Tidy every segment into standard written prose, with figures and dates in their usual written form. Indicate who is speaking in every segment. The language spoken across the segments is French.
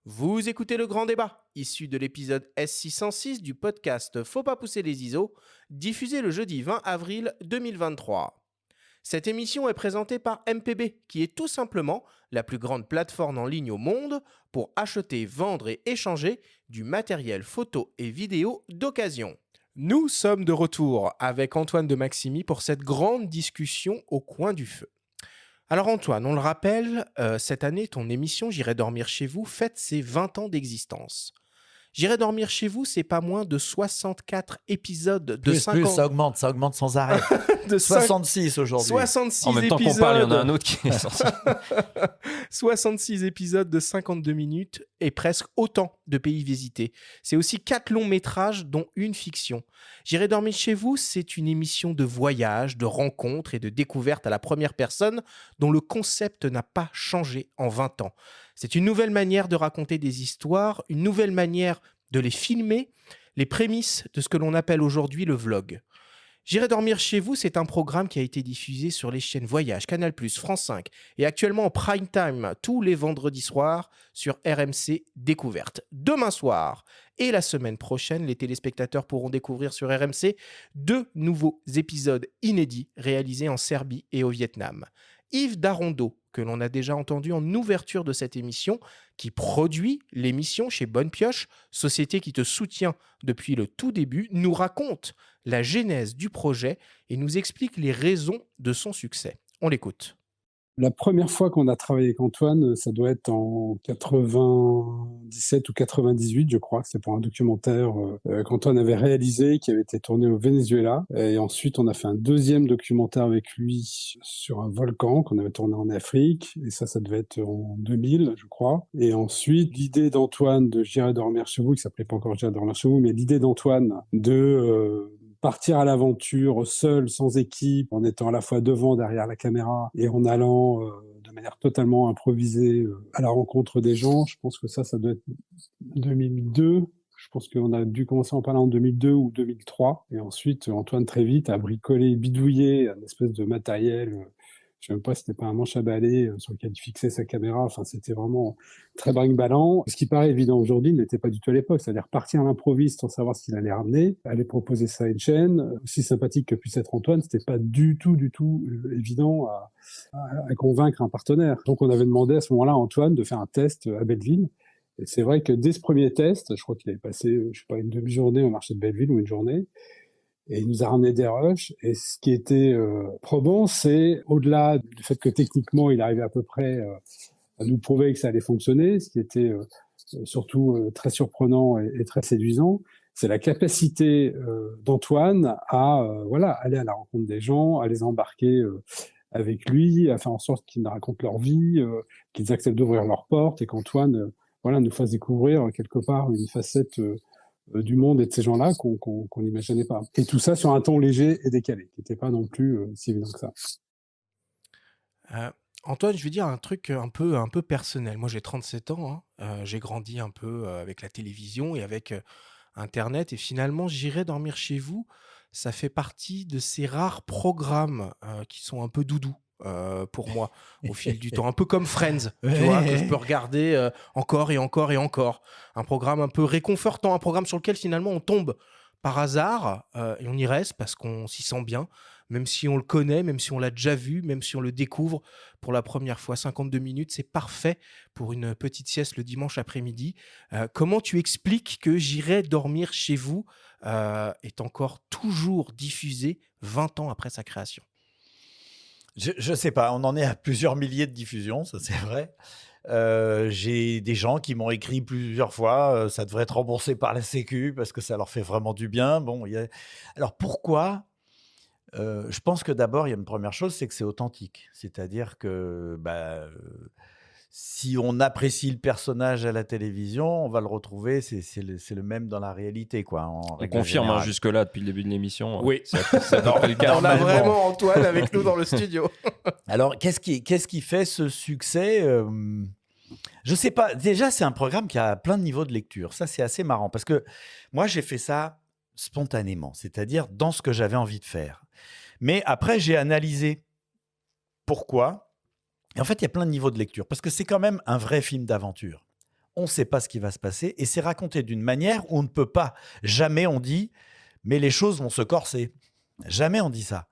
Speaker 1: Vous écoutez le grand débat, issu de l'épisode S606 du podcast Faut pas pousser les ISO, diffusé le jeudi 20 avril 2023. Cette émission est présentée par MPB, qui est tout simplement la plus grande plateforme en ligne au monde pour acheter, vendre et échanger du matériel photo et vidéo d'occasion. Nous sommes de retour avec Antoine de Maximi pour cette grande discussion au coin du feu. Alors Antoine, on le rappelle, cette année, ton émission J'irai dormir chez vous fête ses 20 ans d'existence. J'irai dormir chez vous, c'est pas moins de 64 épisodes de
Speaker 2: Plus,
Speaker 1: 50...
Speaker 2: ça augmente sans arrêt.
Speaker 1: de
Speaker 2: 66 aujourd'hui.
Speaker 1: 66
Speaker 3: En même temps qu'on
Speaker 1: épisodes.
Speaker 3: parle, il y en a un autre qui est sorti.
Speaker 1: 66 épisodes de 52 minutes et presque autant de pays visités. C'est aussi 4 longs métrages, dont une fiction. J'irai dormir chez vous, c'est une émission de voyage, de rencontres et de découvertes à la première personne dont le concept n'a pas changé en 20 ans. C'est une nouvelle manière de raconter des histoires, une nouvelle manière de les filmer, les prémices de ce que l'on appelle aujourd'hui le vlog. J'irai dormir chez vous, c'est un programme qui a été diffusé sur les chaînes Voyage, Canal+, France 5 et actuellement en prime time tous les vendredis soirs sur RMC Découverte. Demain soir et la semaine prochaine, les téléspectateurs pourront découvrir sur RMC 2 nouveaux épisodes inédits réalisés en Serbie et au Vietnam. Yves Darondeau, que l'on a déjà entendu en ouverture de cette émission, qui produit l'émission chez Bonne Pioche, société qui te soutient depuis le tout début, nous raconte la genèse du projet et nous explique les raisons de son succès. On l'écoute.
Speaker 4: La première fois qu'on a travaillé avec Antoine, ça doit être en 97 ou 98, je crois. C'est pour un documentaire qu'Antoine avait réalisé, qui avait été tourné au Venezuela. Et ensuite, on a fait un deuxième documentaire avec lui sur un volcan qu'on avait tourné en Afrique. Et ça devait être en 2000, je crois. Et ensuite, l'idée d'Antoine de J'irai dormir chez vous, qui s'appelait pas encore J'irai dormir chez vous, mais l'idée d'Antoine de partir à l'aventure seul, sans équipe, en étant à la fois devant, derrière la caméra et en allant de manière totalement improvisée à la rencontre des gens. Je pense que ça doit être 2002. Je pense qu'on a dû commencer à en parler en 2002 ou 2003. Et ensuite, Antoine, très vite, a bricolé, bidouillé un espèce de matériel. Je ne sais même pas si c'était pas un manche à balai sur lequel il fixait sa caméra. Enfin, c'était vraiment très brinque-ballant. Ce qui paraît évident aujourd'hui n'était pas du tout à l'époque. C'est-à-dire partir à l'improviste sans savoir ce qu'il allait ramener, aller proposer ça à une chaîne. Aussi sympathique que puisse être Antoine, c'était pas du tout évident à convaincre un partenaire. Donc, on avait demandé à ce moment-là à Antoine de faire un test à Belleville. Et c'est vrai que dès ce premier test, je crois qu'il avait passé, je sais pas, une demi-journée au marché de Belleville ou une journée. Et il nous a ramené des rushs. Et ce qui était probant, c'est au-delà du fait que techniquement, il arrivait à peu près à nous prouver que ça allait fonctionner, ce qui était surtout très surprenant et très séduisant, c'est la capacité d'Antoine à aller à la rencontre des gens, à les embarquer avec lui, à faire en sorte qu'ils nous racontent leur vie, qu'ils acceptent d'ouvrir leurs portes et qu'Antoine nous fasse découvrir quelque part une facette du monde et de ces gens-là qu'on n'imaginait pas. Et tout ça sur un ton léger et décalé, qui n'était pas non plus si évident que ça.
Speaker 1: Antoine, je vais dire un truc un peu personnel. Moi, j'ai 37 ans. J'ai grandi un peu avec la télévision et avec Internet. Et finalement, J'irai dormir chez vous. Ça fait partie de ces rares programmes qui sont un peu doudous. Pour moi, au fil du temps, un peu comme Friends, tu vois, que je peux regarder encore et encore et encore. Un programme un peu réconfortant, un programme sur lequel finalement on tombe par hasard et on y reste parce qu'on s'y sent bien, même si on le connaît, même si on l'a déjà vu, même si on le découvre pour la première fois. 52 minutes, c'est parfait pour une petite sieste le dimanche après-midi. Comment tu expliques que J'irai dormir chez vous est encore toujours diffusé 20 ans après sa création?
Speaker 2: Je sais pas, on en est à plusieurs milliers de diffusions, ça c'est vrai. J'ai des gens qui m'ont écrit plusieurs fois, ça devrait être remboursé par la Sécu parce que ça leur fait vraiment du bien. Bon, alors pourquoi? Je pense que d'abord, il y a une première chose, c'est que c'est authentique. C'est-à-dire que si on apprécie le personnage à la télévision, on va le retrouver, c'est le même dans la réalité, quoi.
Speaker 3: On confirme jusque-là depuis le début de l'émission.
Speaker 1: Oui,
Speaker 3: c'est le cas.
Speaker 1: On a vraiment Antoine avec nous dans le studio.
Speaker 2: Alors, qu'est-ce qui fait ce succès? Je sais pas. Déjà, c'est un programme qui a plein de niveaux de lecture. Ça, c'est assez marrant parce que moi, j'ai fait ça spontanément, c'est-à-dire dans ce que j'avais envie de faire. Mais après, j'ai analysé pourquoi. Et en fait, il y a plein de niveaux de lecture parce que c'est quand même un vrai film d'aventure. on ne sait pas ce qui va se passer, et c'est raconté d'une manière où on ne peut pas. Jamais on dit, mais les choses vont se corser. Jamais on dit ça.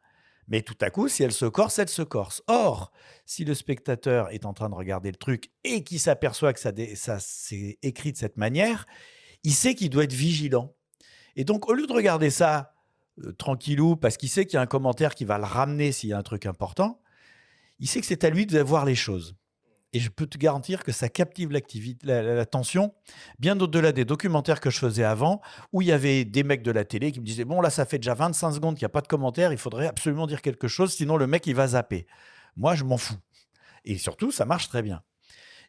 Speaker 2: Mais tout à coup, si elles se corsent, elles se corsent. Or, si le spectateur est en train de regarder le truc et qu'il s'aperçoit que ça s'est écrit de cette manière, il sait qu'il doit être vigilant. Et donc, au lieu de regarder ça tranquillou, parce qu'il sait qu'il y a un commentaire qui va le ramener s'il y a un truc important, il sait que c'est à lui de voir les choses. Et je peux te garantir que ça captive l'attention, bien au-delà des documentaires que je faisais avant, où il y avait des mecs de la télé qui me disaient « Bon, là, ça fait déjà 25 secondes qu'il n'y a pas de commentaire, il faudrait absolument dire quelque chose, sinon le mec, il va zapper. » Moi, je m'en fous. Et surtout, ça marche très bien.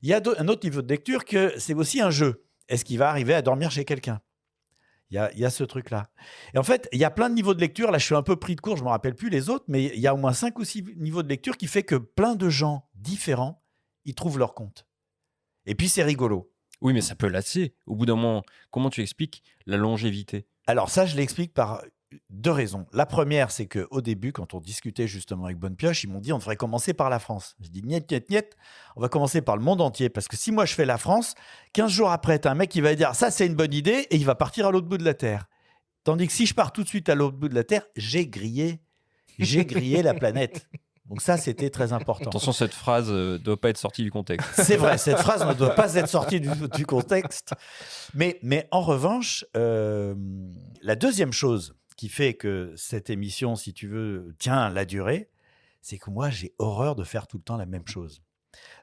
Speaker 2: Il y a un autre niveau de lecture que c'est aussi un jeu. Est-ce qu'il va arriver à dormir chez quelqu'un ? Il y a ce truc-là. Et en fait, il y a plein de niveaux de lecture. Là, je suis un peu pris de court, je ne me rappelle plus les autres, mais il y a au moins 5 ou 6 niveaux de lecture qui fait que plein de gens différents, ils trouvent leur compte. Et puis, c'est rigolo.
Speaker 3: Oui, mais ça peut lasser. Au bout d'un moment, comment tu expliques la longévité ?
Speaker 2: Alors ça, je l'explique par 2 raisons. La première, c'est qu'au début, quand on discutait justement avec Bonne Pioche, ils m'ont dit on devrait commencer par la France. Je dis niet, niet, niet, on va commencer par le monde entier. Parce que si moi je fais la France, 15 jours après, tu as un mec qui va dire ça c'est une bonne idée et il va partir à l'autre bout de la Terre. Tandis que si je pars tout de suite à l'autre bout de la Terre, j'ai grillé la planète. Donc ça, c'était très important.
Speaker 3: Attention, cette phrase ne doit pas être sortie du contexte.
Speaker 2: C'est vrai, cette phrase ne doit pas être sortie du contexte. Mais en revanche, la deuxième chose qui fait que cette émission, si tu veux, tient la durée, c'est que moi, j'ai horreur de faire tout le temps la même chose.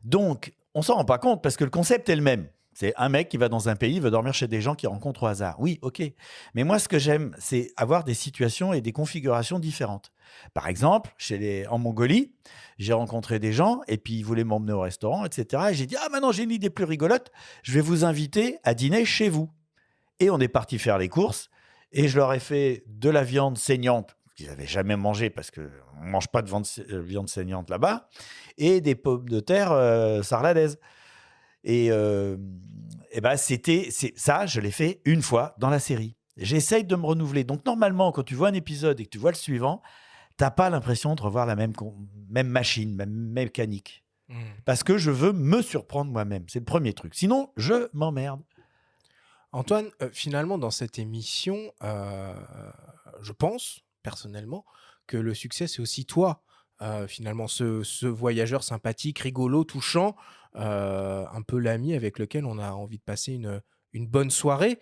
Speaker 2: Donc, on s'en rend pas compte parce que le concept est le même. C'est un mec qui va dans un pays, il veut dormir chez des gens qu'il rencontre au hasard. Oui, ok. Mais moi, ce que j'aime, c'est avoir des situations et des configurations différentes. Par exemple, en Mongolie, j'ai rencontré des gens et puis ils voulaient m'emmener au restaurant, etc. Et j'ai dit, maintenant j'ai une idée plus rigolote, je vais vous inviter à dîner chez vous. Et on est parti faire les courses et je leur ai fait de la viande saignante, qu'ils n'avaient jamais mangé parce qu'on ne mange pas de viande saignante là-bas, et des pommes de terre sarladaises. Et ça, je l'ai fait une fois dans la série. J'essaye de me renouveler. Donc, normalement, quand tu vois un épisode et que tu vois le suivant, tu n'as pas l'impression de revoir la même machine, même mécanique. Parce que je veux me surprendre moi-même. C'est le premier truc. Sinon, je m'emmerde.
Speaker 1: Antoine, finalement, dans cette émission, je pense, personnellement, que le succès, c'est aussi toi. Finalement, ce voyageur sympathique, rigolo, touchant, un peu l'ami avec lequel on a envie de passer une bonne soirée.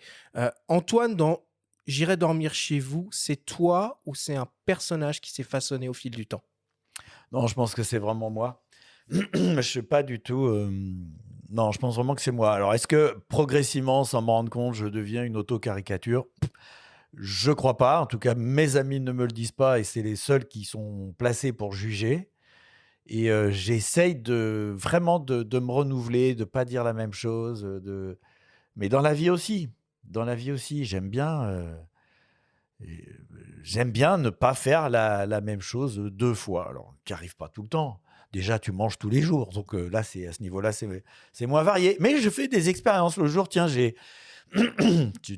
Speaker 1: Antoine, dans J'irai dormir chez vous, c'est toi ou c'est un personnage qui s'est façonné au fil du temps ?
Speaker 2: Non, je pense que c'est vraiment moi. Je ne sais pas du tout... Non, je pense vraiment que c'est moi. Alors, est-ce que progressivement, sans m'en rendre compte, je deviens une auto-caricature ? Je ne crois pas. En tout cas, mes amis ne me le disent pas et c'est les seuls qui sont placés pour juger. Et j'essaye vraiment de me renouveler, de ne pas dire la même chose. Mais dans la vie aussi. J'aime bien ne pas faire la même chose 2 fois. Alors, qui n'arrive pas tout le temps. Déjà, tu manges tous les jours. Donc là, à ce niveau-là, c'est moins varié. Mais je fais des expériences. Le jour, tiens, tu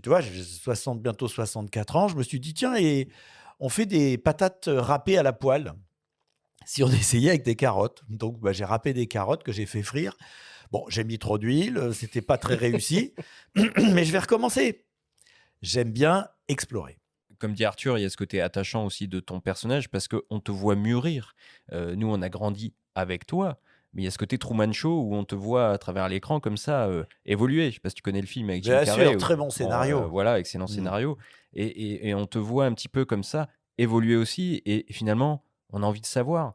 Speaker 2: vois, j'ai bientôt 64 ans. Je me suis dit, tiens, et on fait des patates râpées à la poêle. Si on essayait avec des carottes. Donc, j'ai râpé des carottes que j'ai fait frire. Bon, j'ai mis trop d'huile. C'était pas très réussi. Mais je vais recommencer. J'aime bien explorer.
Speaker 3: Comme dit Arthur, il y a ce côté attachant aussi de ton personnage parce qu'on te voit mûrir. Nous, on a grandi avec toi, mais il y a ce côté Truman Show où on te voit à travers l'écran comme ça évoluer. Je ne sais pas si tu connais le film avec Jim Carrey.
Speaker 2: Bien sûr, très bon scénario.
Speaker 3: Voilà, excellent scénario. Et on te voit un petit peu comme ça évoluer aussi. Et finalement, on a envie de savoir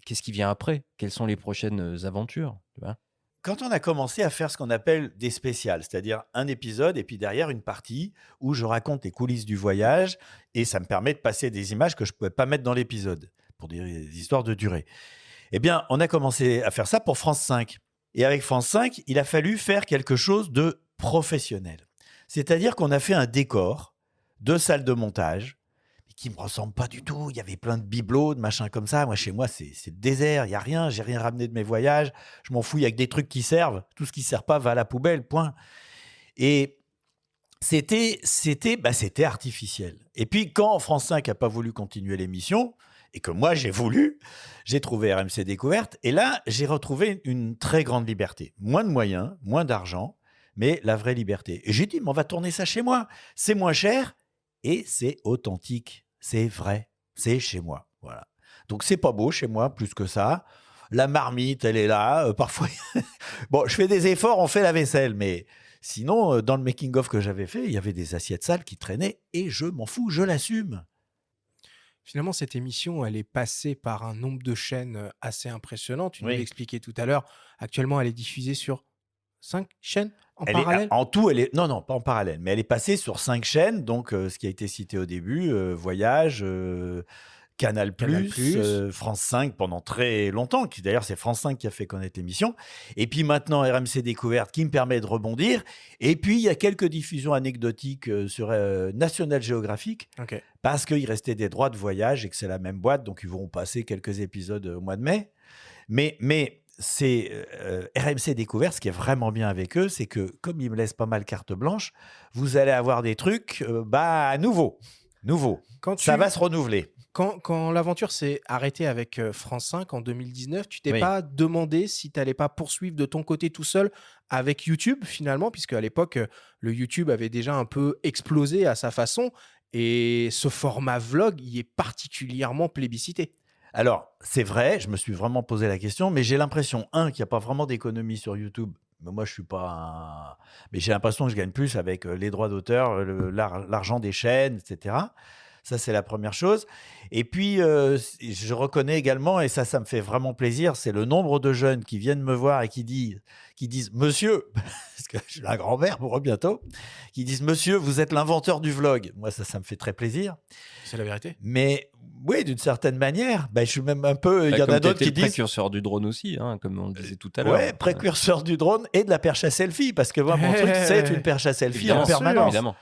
Speaker 3: qu'est-ce qui vient après, quelles sont les prochaines aventures, tu vois ?
Speaker 2: Quand on a commencé à faire ce qu'on appelle des spéciales, c'est-à-dire un épisode et puis derrière une partie où je raconte les coulisses du voyage et ça me permet de passer des images que je ne pouvais pas mettre dans l'épisode pour des histoires de durée. Eh bien, on a commencé à faire ça pour France 5. Et avec France 5, il a fallu faire quelque chose de professionnel. C'est-à-dire qu'on a fait un décor de salle de montage qui ne me ressemble pas du tout. Il y avait plein de bibelots, de machins comme ça. Moi, chez moi, c'est le désert. Il n'y a rien. J'ai rien ramené de mes voyages. Je m'en fous. Il y a que des trucs qui servent. Tout ce qui ne sert pas va à la poubelle, point. Et c'était artificiel. Et puis, quand France 5 n'a pas voulu continuer l'émission, et que moi, j'ai voulu, j'ai trouvé RMC Découverte. Et là, j'ai retrouvé une très grande liberté. Moins de moyens, moins d'argent, mais la vraie liberté. Et j'ai dit, mais on va tourner ça chez moi. C'est moins cher et c'est authentique. C'est vrai. C'est chez moi. Voilà. Donc, c'est pas beau chez moi, plus que ça. La marmite, elle est là. Parfois, bon, je fais des efforts, on fait la vaisselle, mais sinon, dans le making-of que j'avais fait, il y avait des assiettes sales qui traînaient et je m'en fous, je l'assume.
Speaker 1: Finalement, cette émission, elle est passée par un nombre de chaînes assez impressionnant. Tu nous
Speaker 2: Oui.
Speaker 1: l'expliquais tout à l'heure. Actuellement, elle est diffusée sur 5 chaînes en
Speaker 2: Elle est,
Speaker 1: parallèle.
Speaker 2: en tout, elle est. Non, pas en parallèle, mais elle est passée sur 5 chaînes. Donc, ce qui a été cité au début, Voyage, Canal+,
Speaker 1: Canal+.
Speaker 2: France 5 pendant très longtemps. D'ailleurs, c'est France 5 qui a fait connaître l'émission. Et puis maintenant, RMC Découverte qui me permet de rebondir. Et puis, il y a quelques diffusions anecdotiques sur National Geographic
Speaker 1: Ok.
Speaker 2: parce qu'il restait des droits de voyage et que c'est la même boîte. Donc, ils vont passer quelques épisodes au mois de mai. Mais c'est RMC Découverte, ce qui est vraiment bien avec eux, c'est que comme ils me laissent pas mal carte blanche, vous allez avoir des trucs nouveaux.
Speaker 1: Quand
Speaker 2: Ça
Speaker 1: tu-
Speaker 2: va se renouveler.
Speaker 1: Quand l'aventure s'est arrêtée avec France 5 en 2019, tu t'es
Speaker 2: Oui.
Speaker 1: pas demandé si tu n'allais pas poursuivre de ton côté tout seul avec YouTube finalement, puisque à l'époque, le YouTube avait déjà un peu explosé à sa façon et ce format vlog y est particulièrement plébiscité.
Speaker 2: Alors, c'est vrai, je me suis vraiment posé la question, mais j'ai l'impression, qu'il n'y a pas vraiment d'économie sur YouTube. Mais moi, je suis pas un... Mais j'ai l'impression que je gagne plus avec les droits d'auteur, l'argent des chaînes, etc. Ça, c'est la première chose. Et puis, je reconnais également, et ça me fait vraiment plaisir, c'est le nombre de jeunes qui viennent me voir et qui disent « Monsieur », parce que j'ai la grand-mère pour eux bientôt, qui disent « Monsieur, vous êtes l'inventeur du vlog ». Moi, ça me fait très plaisir.
Speaker 1: C'est la vérité.
Speaker 2: Mais oui, d'une certaine manière, je suis même un peu... Il y en
Speaker 3: Comme
Speaker 2: a d'autres
Speaker 3: t'étais
Speaker 2: qui
Speaker 3: le
Speaker 2: disent...
Speaker 3: précurseur du drone aussi, hein, comme on le disait tout à l'heure.
Speaker 2: Ouais, précurseur du drone et de la perche à selfie, parce que moi, mon truc, c'est une perche à selfie
Speaker 1: Bien
Speaker 2: en
Speaker 1: sûr,
Speaker 2: permanence.
Speaker 3: Évidemment.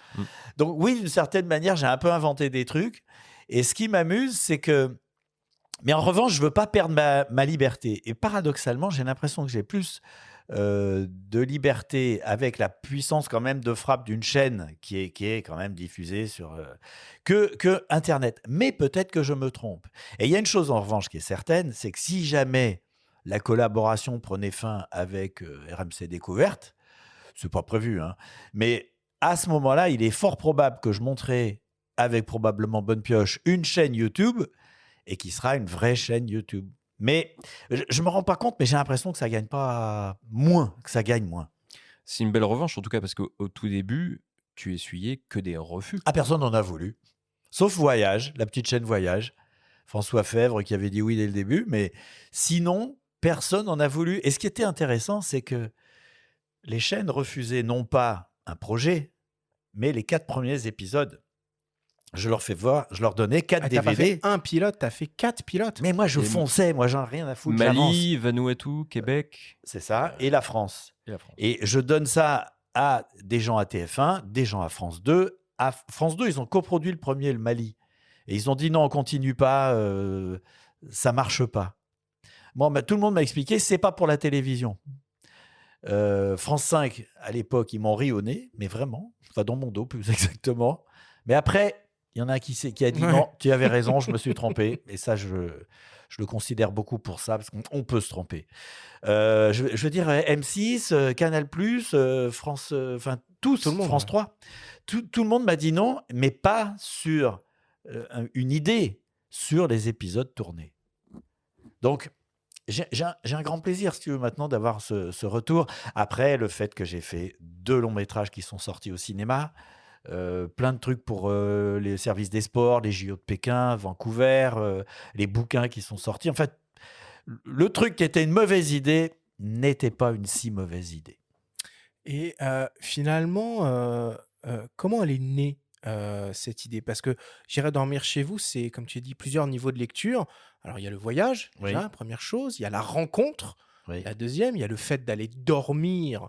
Speaker 2: Donc oui, d'une certaine manière, j'ai un peu inventé des trucs. Et ce qui m'amuse, c'est que... Mais en revanche, je veux pas perdre ma liberté. Et paradoxalement, j'ai l'impression que j'ai plus de liberté avec la puissance quand même de frappe d'une chaîne qui est quand même diffusée sur... que Internet. Mais peut-être que je me trompe. Et il y a une chose en revanche qui est certaine, c'est que si jamais la collaboration prenait fin avec RMC Découverte, c'est pas prévu, hein, mais à ce moment-là, il est fort probable que je monterai avec probablement Bonne Pioche une chaîne YouTube et qui sera une vraie chaîne YouTube. Mais je me rends pas compte, mais j'ai l'impression que ça gagne pas moins, que ça gagne moins.
Speaker 3: C'est une belle revanche, en tout cas, parce qu'au tout début, tu essuyais que des refus.
Speaker 2: Ah, personne n'en a voulu. Sauf Voyage, la petite chaîne Voyage. François Fèvre qui avait dit oui dès le début, mais sinon, personne n'en a voulu. Et ce qui était intéressant, c'est que les chaînes refusaient non pas un projet, mais les 4 premiers épisodes. Je leur fais voir, je leur donnais 4
Speaker 1: Ah, t'as pas
Speaker 2: DVD.
Speaker 1: fait un pilote, t'as fait 4 pilotes.
Speaker 2: Mais moi, je
Speaker 3: Et
Speaker 2: fonçais, moi, j'en ai rien à foutre. j'avance.
Speaker 3: Mali, Vanuatu, Québec
Speaker 2: C'est ça, et la France.
Speaker 3: et la France.
Speaker 2: Et je donne ça à des gens à TF1, des gens à France 2. À France 2, ils ont coproduit le premier, le Mali. Et ils ont dit non, on continue pas, ça marche pas. Bon, tout le monde m'a expliqué, c'est pas pour la télévision. France 5, à l'époque, ils m'ont ri au nez, mais vraiment, enfin dans mon dos plus exactement. Mais après, il y en a qui a dit
Speaker 1: Ouais.
Speaker 2: non, tu avais raison, je me suis trompé. Et ça, je le considère beaucoup pour ça, parce qu'on peut se tromper. Je veux dire, M6, Canal+, France, enfin tous,
Speaker 1: Tout le monde,
Speaker 2: France
Speaker 1: ouais.
Speaker 2: 3, tout le monde m'a dit non, mais pas sur une idée, sur les épisodes tournés. Donc, j'ai un grand plaisir, si tu veux, maintenant d'avoir ce retour. Après, le fait que j'ai fait 2 longs métrages qui sont sortis au cinéma, plein de trucs pour les services des sports, les JO de Pékin, Vancouver, les bouquins qui sont sortis. En fait, le truc qui était une mauvaise idée n'était pas une si mauvaise idée.
Speaker 1: Et finalement, comment elle est née, cette idée? Parce que J'irai dormir chez vous, c'est, comme tu as dit, plusieurs niveaux de lecture. Alors, il y a le voyage,
Speaker 2: Oui.
Speaker 1: déjà, première chose. Il y a la rencontre,
Speaker 2: Oui.
Speaker 1: la deuxième. Il y a le fait d'aller dormir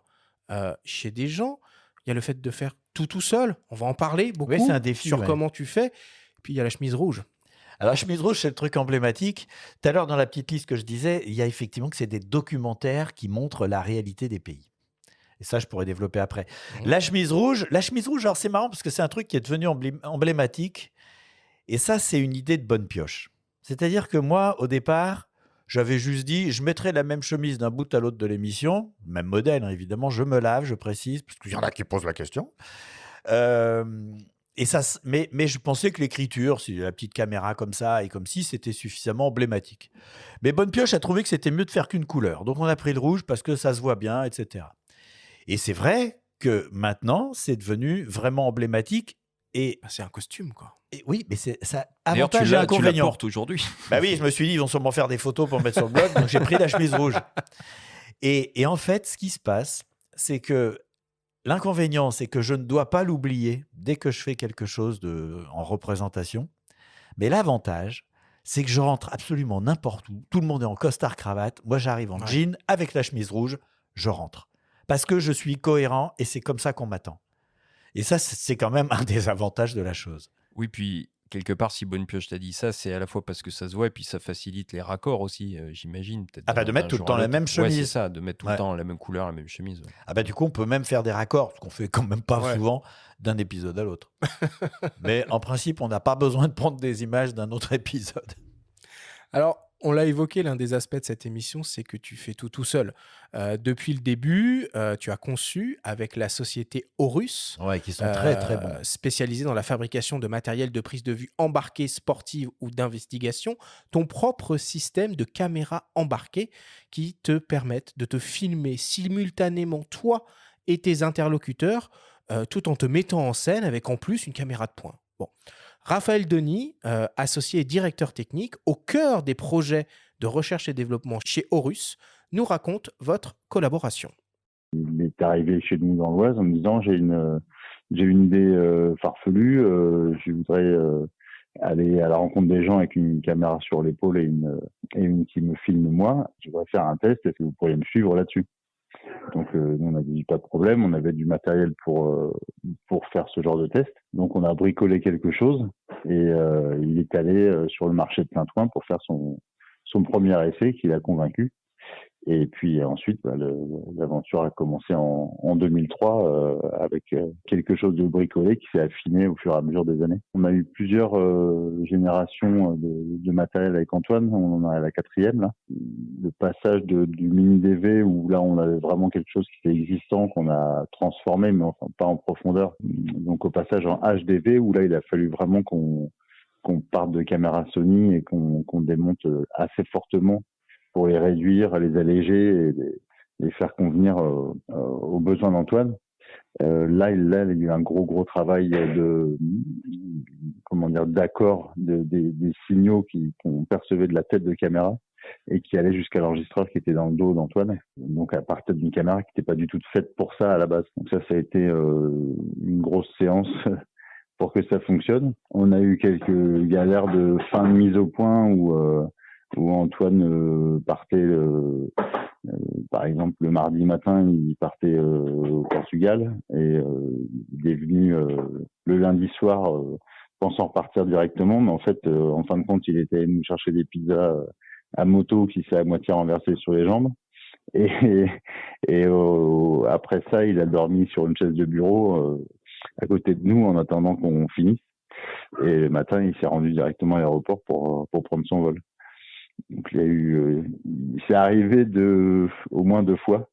Speaker 1: chez des gens. Il y a le fait de faire tout seul. On va en parler beaucoup
Speaker 2: Oui, c'est un défi,
Speaker 1: sur
Speaker 2: ouais.
Speaker 1: comment tu fais. Puis, il y a la chemise rouge.
Speaker 2: Alors, la chemise rouge, c'est le truc emblématique. Tout à l'heure, dans la petite liste que je disais, il y a effectivement que c'est des documentaires qui montrent la réalité des pays. Et ça, je pourrais développer après. La chemise rouge, alors c'est marrant parce que c'est un truc qui est devenu emblématique. Et ça, c'est une idée de Bonne Pioche. C'est-à-dire que moi, au départ, J'avais juste dit, je mettrai la même chemise d'un bout à l'autre de l'émission, même modèle, hein, évidemment, je me lave, je précise, parce qu'il y en a qui posent la question. Et ça, mais je pensais que l'écriture, si la petite caméra comme ça et comme si, c'était suffisamment emblématique. Mais Bonne Pioche a trouvé que c'était mieux de faire qu'une couleur. Donc on a pris le rouge parce que ça se voit bien, etc. Et c'est vrai que maintenant, c'est devenu vraiment emblématique. Et
Speaker 1: C'est un costume, quoi.
Speaker 2: oui, mais ça
Speaker 3: D'ailleurs,
Speaker 2: avantage et
Speaker 3: tu la
Speaker 2: inconvénient.
Speaker 3: portes aujourd'hui.
Speaker 2: Bah oui, je me suis dit, ils vont sûrement faire des photos pour mettre sur le blog, donc j'ai pris la chemise rouge. Et en fait, ce qui se passe, c'est que l'inconvénient, c'est que je ne dois pas l'oublier dès que je fais quelque chose en représentation. Mais l'avantage, c'est que je rentre absolument n'importe où. Tout le monde est en costard-cravate. Moi, j'arrive en jean avec la chemise rouge. Je rentre. Parce que je suis cohérent et c'est comme ça qu'on m'attend. Et ça, c'est quand même un des avantages de la chose.
Speaker 3: Oui, puis quelque part, si Bonne Pioche t'a dit ça, c'est à la fois parce que ça se voit et puis ça facilite les raccords aussi, j'imagine. Peut-être
Speaker 2: De mettre tout le temps la même
Speaker 3: Ouais,
Speaker 2: chemise.
Speaker 3: c'est ça, de mettre tout le temps la même couleur, la même chemise. Ouais.
Speaker 2: Du coup, on peut même faire des raccords, ce qu'on fait quand même pas souvent d'un épisode à l'autre. Mais en principe, on n'a pas besoin de prendre des images d'un autre épisode.
Speaker 1: Alors, on l'a évoqué, l'un des aspects de cette émission, c'est que tu fais tout seul. Depuis le début, tu as conçu avec la société Horus,
Speaker 2: Ouais, qui sont très très bons.
Speaker 1: spécialisée dans la fabrication de matériel de prise de vue embarqué, sportive ou d'investigation, ton propre système de caméras embarquées qui te permettent de te filmer simultanément, toi et tes interlocuteurs, tout en te mettant en scène avec en plus une caméra de poing. Bon. Raphaël Denis, associé et directeur technique au cœur des projets de recherche et développement chez Horus, nous raconte votre collaboration.
Speaker 5: Il est arrivé chez nous dans l'Oise en me disant j'ai une idée farfelue, je voudrais aller à la rencontre des gens avec une caméra sur l'épaule et une qui me filme moi. Je voudrais faire un test, est-ce que vous pourriez me suivre là-dessus? Donc nous on a dit pas de problème, on avait du matériel pour faire ce genre de test. Donc on a bricolé quelque chose et il est allé sur le marché de Saint-Ouen pour faire son premier essai qui l'a convaincu. Et puis ensuite, l'aventure a commencé en 2003 avec quelque chose de bricolé qui s'est affiné au fur et à mesure des années. On a eu plusieurs générations de matériel avec Antoine. On en est à la 4e là. Le passage du mini DV où là on avait vraiment quelque chose qui était existant qu'on a transformé, mais enfin pas en profondeur. Donc au passage en HDV où là il a fallu vraiment qu'on parte de caméras Sony et qu'on démonte assez fortement pour les réduire, les alléger et les faire convenir aux besoins d'Antoine. Là, il y a eu un gros travail d'accord des signaux qu'on percevait de la tête de caméra et qui allaient jusqu'à l'enregistreur qui était dans le dos d'Antoine. Donc, à partir d'une caméra qui n'était pas du tout faite pour ça à la base. Donc ça a été une grosse séance pour que ça fonctionne. On a eu quelques galères de fin de mise au point où Antoine partait, par exemple, le mardi matin, il partait au Portugal et il est venu le lundi soir pensant repartir directement, mais en fait, en fin de compte, il était allé nous chercher des pizzas à moto qui s'est à moitié renversé sur les jambes. Et après ça, il a dormi sur une chaise de bureau à côté de nous en attendant qu'on finisse. Et le matin, il s'est rendu directement à l'aéroport pour prendre son vol. Donc c'est arrivé au moins 2 fois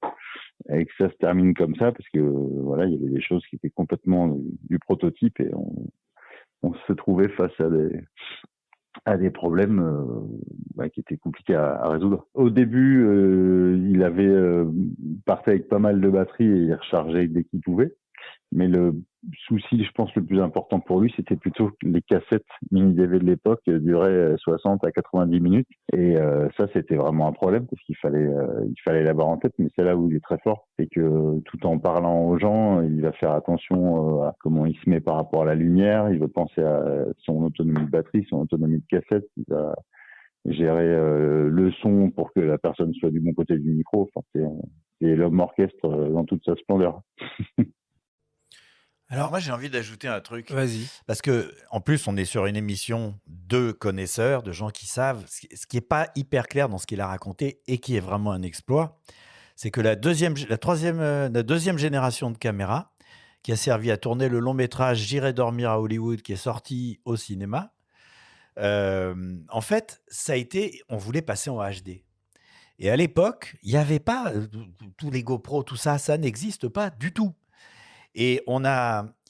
Speaker 5: et que ça se termine comme ça parce que voilà, il y avait des choses qui étaient complètement du prototype et on se trouvait face à des problèmes qui étaient compliqués à résoudre. Au début, il partait avec pas mal de batterie et il rechargeait dès qu'il pouvait. Mais le souci, je pense, le plus important pour lui, c'était plutôt que les cassettes mini-DV de l'époque duraient 60 à 90 minutes. Et ça, c'était vraiment un problème parce qu'il fallait l'avoir en tête. Mais c'est là où il est très fort. C'est que tout en parlant aux gens, il va faire attention à comment il se met par rapport à la lumière. Il va penser à son autonomie de batterie, son autonomie de cassette. Il va gérer le son pour que la personne soit du bon côté du micro. Enfin, c'est l'homme orchestre dans toute sa splendeur.
Speaker 2: Alors moi j'ai envie d'ajouter un truc.
Speaker 1: Vas-y.
Speaker 2: Parce que en plus on est sur une émission de connaisseurs, de gens qui savent. Ce qui est pas hyper clair dans ce qu'il a raconté et qui est vraiment un exploit, c'est que la deuxième génération de caméras qui a servi à tourner le long métrage J'irai dormir à Hollywood qui est sorti au cinéma, En fait, on voulait passer en HD. Et à l'époque, il n'y avait pas tous les GoPro, tout ça, ça n'existe pas du tout. Et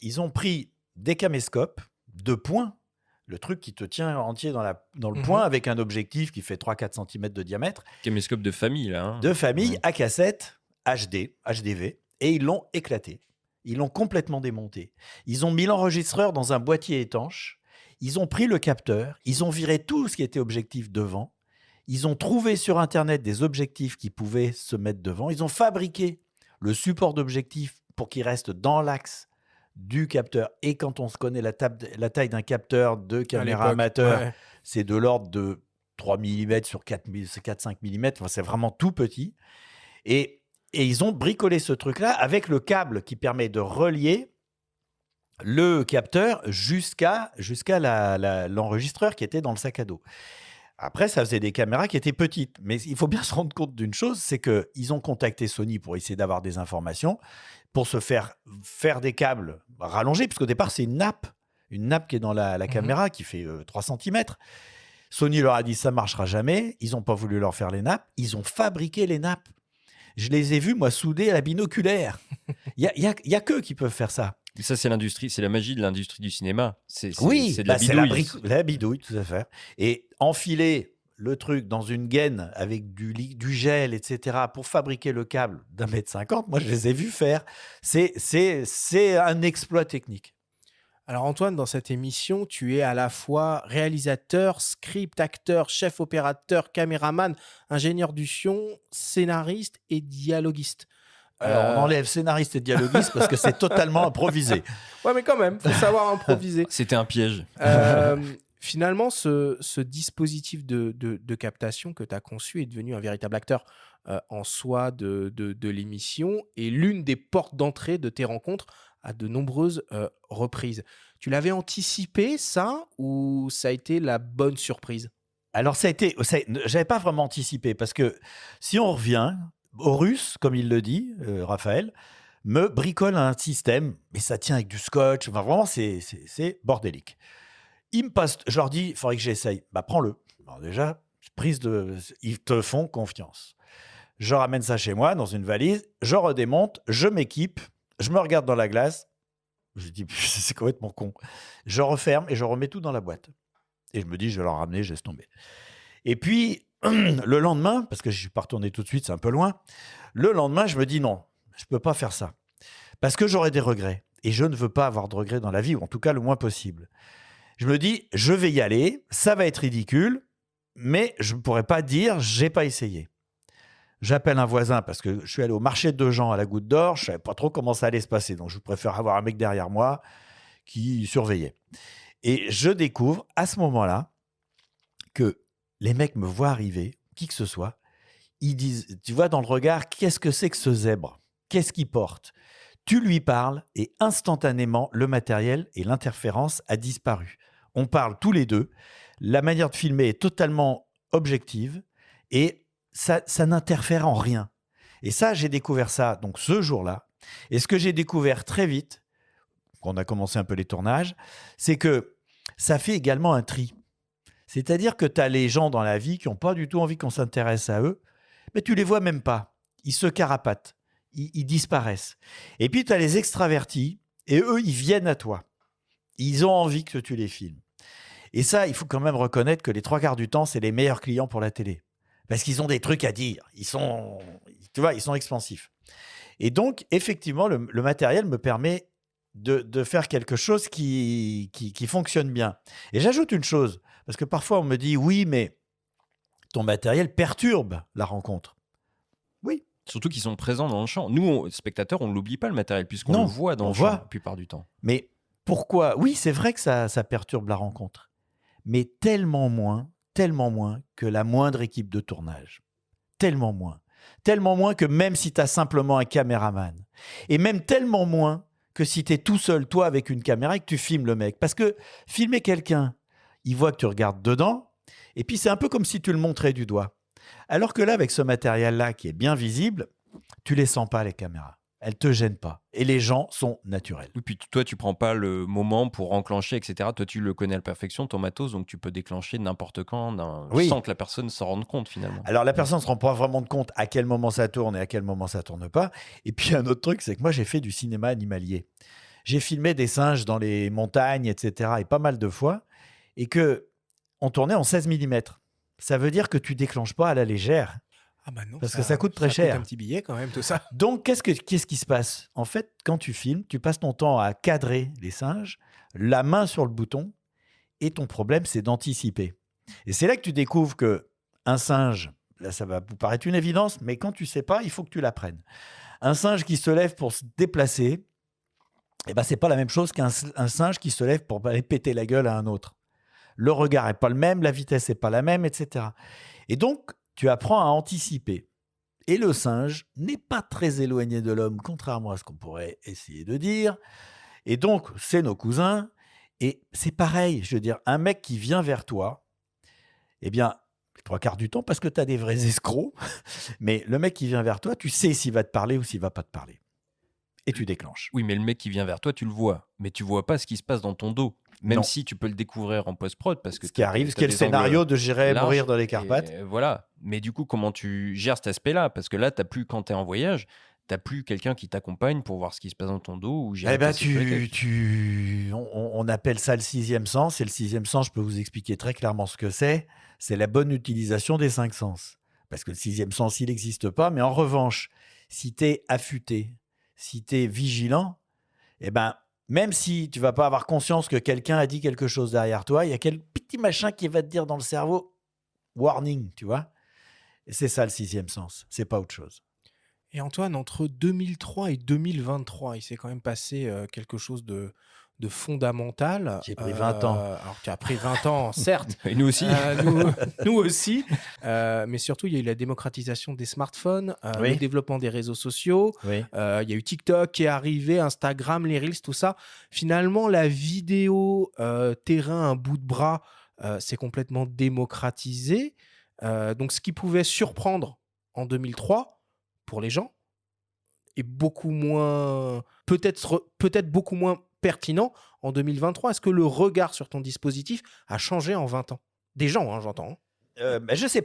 Speaker 2: ils ont pris des caméscopes de poing, le truc qui te tient entier dans le poing avec un objectif qui fait 3-4 cm de diamètre.
Speaker 3: Caméscope de famille, là. Hein.
Speaker 2: De famille,
Speaker 3: Ouais.
Speaker 2: à cassette, HD, HDV, et ils l'ont éclaté. Ils l'ont complètement démonté. Ils ont mis l'enregistreur dans un boîtier étanche. Ils ont pris le capteur. Ils ont viré tout ce qui était objectif devant. Ils ont trouvé sur Internet des objectifs qui pouvaient se mettre devant. Ils ont fabriqué le support d'objectif pour qu'il reste dans l'axe du capteur. Et quand on se connaît la taille d'un capteur de caméra amateur, c'est de l'ordre de 3 mm sur 4-5 mm. Enfin, c'est vraiment tout petit. Et ils ont bricolé ce truc-là avec le câble qui permet de relier le capteur jusqu'à l'enregistreur qui était dans le sac à dos. Après, ça faisait des caméras qui étaient petites. Mais il faut bien se rendre compte d'une chose, c'est qu'ils ont contacté Sony pour essayer d'avoir des informations, pour se faire des câbles rallongés, parce qu'au départ, c'est une nappe qui est dans la caméra qui fait 3 cm. Sony leur a dit ça ne marchera jamais. Ils n'ont pas voulu leur faire les nappes. Ils ont fabriqué les nappes. Je les ai vus, moi, soudés à la binoculaire. Il y a qu'eux qui peuvent faire ça.
Speaker 3: Ça, c'est l'industrie, c'est la magie de l'industrie du cinéma. C'est de la
Speaker 2: c'est
Speaker 3: bidouille.
Speaker 2: la bidouille, tout à fait. Et enfiler le truc dans une gaine avec du gel, etc., pour fabriquer le câble d'1,50 m, moi, je les ai vus faire. C'est un exploit technique.
Speaker 1: Alors Antoine, dans cette émission, tu es à la fois réalisateur, script, acteur, chef opérateur, caméraman, ingénieur du son, scénariste et dialoguiste.
Speaker 2: Alors, on enlève scénariste et dialoguiste parce que c'est totalement improvisé.
Speaker 1: Ouais, mais quand même, faut savoir improviser.
Speaker 3: C'était un piège.
Speaker 1: Finalement, ce dispositif de captation que tu as conçu est devenu un véritable acteur en soi de l'émission et l'une des portes d'entrée de tes rencontres à de nombreuses reprises. Tu l'avais anticipé, ça, ou ça a été la bonne surprise?
Speaker 2: Alors, j'avais pas vraiment anticipé parce que si on revient, Horus, comme il le dit, Raphaël, me bricole un système, mais ça tient avec du scotch. Enfin, vraiment, c'est bordélique. Je leur dis, il faudrait que j'essaye. Bah, prends-le. Alors déjà, ils te font confiance. Je ramène ça chez moi dans une valise, je redémonte, je m'équipe, je me regarde dans la glace. Je dis, c'est complètement con. Je referme et je remets tout dans la boîte. Et je me dis, je vais leur ramener, je laisse tomber. Et puis, le lendemain, parce que je ne suis pas retourné tout de suite, c'est un peu loin. Le lendemain, je me dis non, je ne peux pas faire ça. Parce que j'aurai des regrets. Et je ne veux pas avoir de regrets dans la vie, ou en tout cas le moins possible. Je me dis, je vais y aller, ça va être ridicule, mais je ne pourrais pas dire, je n'ai pas essayé. J'appelle un voisin parce que je suis allé au marché de Jean à la Goutte d'Or, je ne savais pas trop comment ça allait se passer, donc je préfère avoir un mec derrière moi qui surveillait. Et je découvre à ce moment-là que les mecs me voient arriver, qui que ce soit, ils disent, tu vois dans le regard, qu'est-ce que c'est que ce zèbre? Qu'est-ce qu'il porte? Tu lui parles et instantanément, le matériel et l'interférence a disparu. On parle tous les deux, la manière de filmer est totalement objective et ça n'interfère en rien. Et ça, j'ai découvert ça donc ce jour-là. Et ce que j'ai découvert très vite, quand on a commencé un peu les tournages, c'est que ça fait également un tri. C'est-à-dire que tu as les gens dans la vie qui n'ont pas du tout envie qu'on s'intéresse à eux, mais tu les vois même pas. Ils se carapatent, ils disparaissent. Et puis tu as les extravertis, et eux, ils viennent à toi. Ils ont envie que tu les filmes. Et ça, il faut quand même reconnaître que les 3/4 du temps, c'est les meilleurs clients pour la télé. Parce qu'ils ont des trucs à dire. Ils sont expansifs. Et donc, effectivement, le matériel me permet de faire quelque chose qui fonctionne bien. Et j'ajoute une chose, parce que parfois on me dit « Oui, mais ton matériel perturbe la rencontre. » Oui.
Speaker 3: Surtout qu'ils sont présents dans le champ. Nous, spectateurs, on ne l'oublie pas le matériel, puisqu'on le voit dans le champ la plupart du temps.
Speaker 2: Mais pourquoi? Oui, c'est vrai que ça perturbe la rencontre. Mais tellement moins que la moindre équipe de tournage. Tellement moins. Tellement moins que même si tu as simplement un caméraman. Et même tellement moins que si tu es tout seul, toi, avec une caméra et que tu filmes le mec. Parce que filmer quelqu'un, il voit que tu regardes dedans, et puis c'est un peu comme si tu le montrais du doigt. Alors que là, avec ce matériel-là qui est bien visible, tu les sens pas, les caméras. elle te gêne pas. Et les gens sont naturels.
Speaker 3: Oui, puis toi, tu prends pas le moment pour enclencher, etc. Toi, tu le connais à la perfection, ton matos, donc tu peux déclencher n'importe quand,
Speaker 2: Oui.
Speaker 3: sans que la personne s'en rende compte finalement.
Speaker 2: Alors, la personne ne se rend pas vraiment compte à quel moment ça tourne et à quel moment ça tourne pas. Et puis, un autre truc, c'est que moi, j'ai fait du cinéma animalier. J'ai filmé des singes dans les montagnes, etc. et pas mal de fois. Et qu'on tournait en 16 mm. Ça veut dire que tu déclenches pas à la légère.
Speaker 1: Ah bah non,
Speaker 2: Parce que ça coûte très cher.
Speaker 1: un petit billet quand même, tout ça.
Speaker 2: Donc, qu'est-ce qui se passe? En fait, quand tu filmes, tu passes ton temps à cadrer les singes, la main sur le bouton, et ton problème, c'est d'anticiper. Et c'est là que tu découvres que un singe, là, ça va vous paraître une évidence, mais quand tu sais pas, il faut que tu l'apprennes. Un singe qui se lève pour se déplacer, eh ben, c'est pas la même chose qu'un singe qui se lève pour aller péter la gueule à un autre. Le regard est pas le même, la vitesse est pas la même, etc. Et donc, tu apprends à anticiper. Et le singe n'est pas très éloigné de l'homme, contrairement à ce qu'on pourrait essayer de dire. Et donc, c'est nos cousins. Et c'est pareil, je veux dire, un mec qui vient vers toi, eh bien, les 3/4 du temps, parce que tu as des vrais escrocs, mais le mec qui vient vers toi, tu sais s'il va te parler ou s'il va pas te parler. Et tu déclenches.
Speaker 3: Oui, mais le mec qui vient vers toi, tu le vois. Mais tu vois pas ce qui se passe dans ton dos. Même
Speaker 2: Non.
Speaker 3: si tu peux le découvrir en post-prod. Parce que
Speaker 2: Ce qui arrive, ce qui est le
Speaker 3: des
Speaker 2: scénario
Speaker 3: angles
Speaker 2: de J'irai
Speaker 3: larges,
Speaker 2: mourir dans les Carpates.
Speaker 3: et voilà. Mais du coup, comment tu gères cet aspect-là? Parce que là, t'as plus, quand tu es en voyage, tu n'as plus quelqu'un qui t'accompagne pour voir ce qui se passe dans ton dos. Ou gérer
Speaker 2: Eh ben,
Speaker 3: ta sécurité.
Speaker 2: on appelle ça le 6e sens. Et le 6e sens, je peux vous expliquer très clairement ce que c'est. C'est la bonne utilisation des 5 sens. Parce que le 6e sens, il n'existe pas. Mais en revanche, si tu es affûté, si tu es vigilant, eh ben, même si tu vas pas avoir conscience que quelqu'un a dit quelque chose derrière toi, il y a quel petit machin qui va te dire dans le cerveau « warning », tu vois. Et c'est ça le 6e sens. C'est pas autre chose.
Speaker 1: Et Antoine, entre 2003 et 2023, il s'est quand même passé quelque chose de fondamental.
Speaker 2: J'ai pris 20 ans.
Speaker 1: Alors tu as pris 20 ans, certes.
Speaker 3: Et nous aussi.
Speaker 1: Nous aussi. Mais surtout, il y a eu la démocratisation des smartphones,
Speaker 2: Oui.
Speaker 1: le développement des réseaux sociaux.
Speaker 2: Oui.
Speaker 1: Il y a eu TikTok qui est arrivé, Instagram, les Reels, tout ça. Finalement, la vidéo terrain, un bout de bras, c'est complètement démocratisé. Donc, ce qui pouvait surprendre en 2003 pour les gens est beaucoup moins, peut-être beaucoup moins pertinent en 2023. Est-ce que le regard sur ton dispositif a changé en 20 ans? Des gens, hein, j'entends.
Speaker 2: Ben, je sais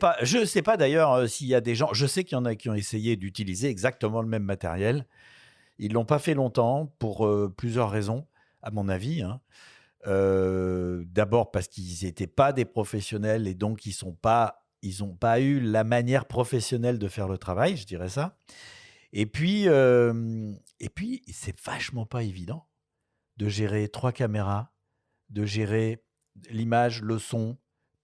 Speaker 2: pas d'ailleurs s'il y a des gens. Je sais qu'il y en a qui ont essayé d'utiliser exactement le même matériel. Ils l'ont pas fait longtemps pour plusieurs raisons, à mon avis. Hein. D'abord parce qu'ils n'étaient pas des professionnels et donc ils n'ont pas eu la manière professionnelle de faire le travail, je dirais ça. Et puis c'est vachement pas évident de gérer 3 caméras, de gérer l'image, le son,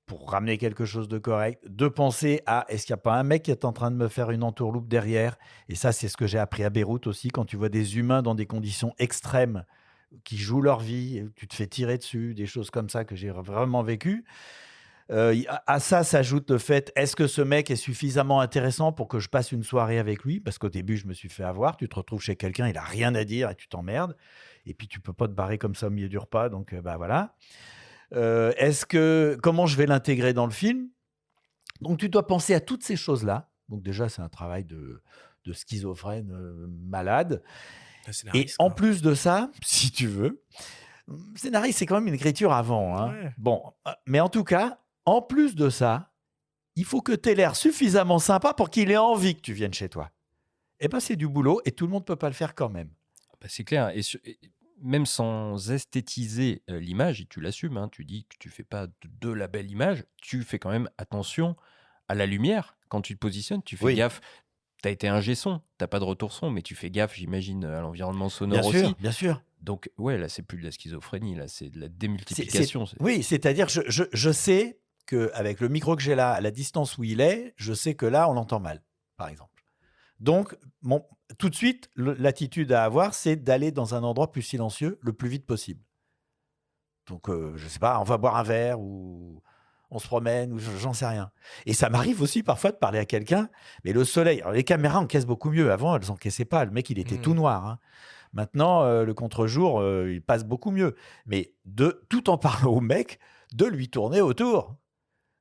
Speaker 2: pour ramener quelque chose de correct, de penser à est-ce qu'il n'y a pas un mec qui est en train de me faire une entourloupe derrière? Et ça, c'est ce que j'ai appris à Beyrouth aussi, quand tu vois des humains dans des conditions extrêmes qui jouent leur vie, tu te fais tirer dessus, des choses comme ça que j'ai vraiment vécues. À ça s'ajoute le fait, est-ce que ce mec est suffisamment intéressant pour que je passe une soirée avec lui? Parce qu'au début, je me suis fait avoir. Tu te retrouves chez quelqu'un, il n'a rien à dire et tu t'emmerdes. Et puis, tu ne peux pas te barrer comme ça au milieu du repas. Donc, bah voilà. Comment je vais l'intégrer dans le film? Donc, tu dois penser à toutes ces choses-là. Donc, déjà, c'est un travail de schizophrène malade. Et en plus de ça, si tu veux, scénariste, c'est quand même une écriture avant. Hein.
Speaker 1: Ouais.
Speaker 2: Bon, mais en tout cas, en plus de ça, il faut que tu aies l'air suffisamment sympa pour qu'il ait envie que tu viennes chez toi. Eh bien, c'est du boulot et tout le monde ne peut pas le faire quand même.
Speaker 3: Bah, c'est clair. Et même sans esthétiser l'image, et tu l'assumes, hein, tu dis que tu fais pas de la belle image, tu fais quand même attention à la lumière. Quand tu te positionnes, tu fais
Speaker 2: Oui.
Speaker 3: gaffe. Tu as été ingé son, tu pas de retour son, mais tu fais gaffe, j'imagine, à l'environnement sonore
Speaker 2: Bien
Speaker 3: aussi.
Speaker 2: sûr, bien sûr.
Speaker 3: Donc, ouais, là, c'est plus de la schizophrénie, là, c'est de la démultiplication.
Speaker 2: Oui, c'est-à-dire, je sais qu'avec le micro que j'ai là, à la distance où il est, je sais que là, on l'entend mal, par exemple. Donc, tout de suite, l'attitude à avoir, c'est d'aller dans un endroit plus silencieux le plus vite possible. Donc, je sais pas, on va boire un verre ou on se promène ou j'en sais rien. Et ça m'arrive aussi parfois de parler à quelqu'un, mais le soleil, alors les caméras encaissent beaucoup mieux. Avant, elles encaissaient pas. Le mec, il était tout noir. Hein. Maintenant, le contre-jour, il passe beaucoup mieux. Mais tout en parlant au mec, de lui tourner autour.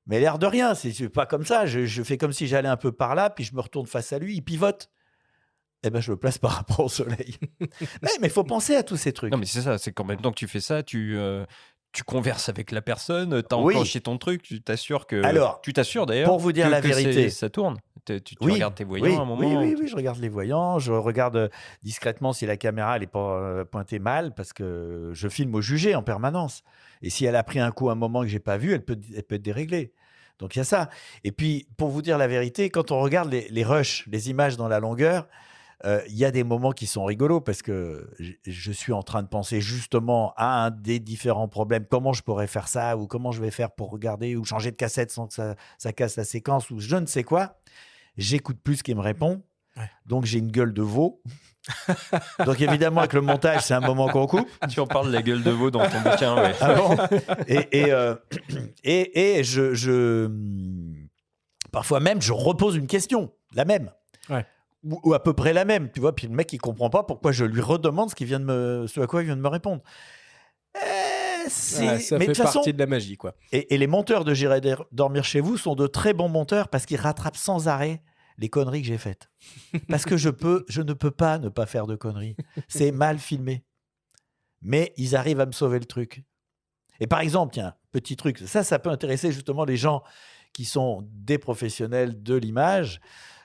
Speaker 2: Mais l'air de rien, c'est pas comme ça. Je fais comme si j'allais un peu par là, puis je me retourne face à lui, il pivote. eh ben, je le place par rapport au soleil. Mais il faut penser à tous ces trucs.
Speaker 3: Non, mais c'est ça, c'est qu'en même temps que tu fais ça, tu converses avec la personne, tu as
Speaker 2: Oui.
Speaker 3: enclenché ton truc, tu t'assures
Speaker 2: Alors,
Speaker 3: d'ailleurs
Speaker 2: pour vous dire la
Speaker 3: que
Speaker 2: vérité,
Speaker 3: ça tourne. Tu
Speaker 2: oui,
Speaker 3: regardes tes voyants
Speaker 2: oui,
Speaker 3: à un moment.
Speaker 2: oui, je regarde les voyants, je regarde discrètement si la caméra n'est pas pointée mal, parce que je filme au jugé en permanence. Et si elle a pris un coup à un moment que j'ai pas vu, elle peut être déréglée. Donc il y a ça. Et puis, pour vous dire la vérité, quand on regarde les rushs, les images dans la longueur, il y a des moments qui sont rigolos parce que je suis en train de penser justement à un des différents problèmes. Comment je pourrais faire ça, ou comment je vais faire pour regarder ou changer de cassette sans que ça casse la séquence, ou je ne sais quoi. J'écoute plus ce qu'il me répond.
Speaker 1: Ouais.
Speaker 2: Donc j'ai une gueule de veau. Donc évidemment, avec le montage, c'est un moment qu'on coupe.
Speaker 3: Tu en parles de la gueule de veau dans ton bouquin, ouais.
Speaker 2: Ah bon et parfois même, je repose une question, la même.
Speaker 1: Ouais.
Speaker 2: Ou à peu près la même, tu vois. Puis le mec, il comprend pas pourquoi je lui redemande ce à quoi il vient de me répondre.
Speaker 1: Ça
Speaker 2: Mais
Speaker 1: fait
Speaker 2: de toute façon,
Speaker 1: partie de la magie, quoi.
Speaker 2: et les monteurs de J'irai dormir chez vous sont de très bons monteurs parce qu'ils rattrapent sans arrêt les conneries que j'ai faites. Parce que je ne peux pas ne pas faire de conneries. C'est mal filmé. Mais ils arrivent à me sauver le truc. Et par exemple, tiens, petit truc, ça peut intéresser justement les gens qui sont des professionnels de l'image.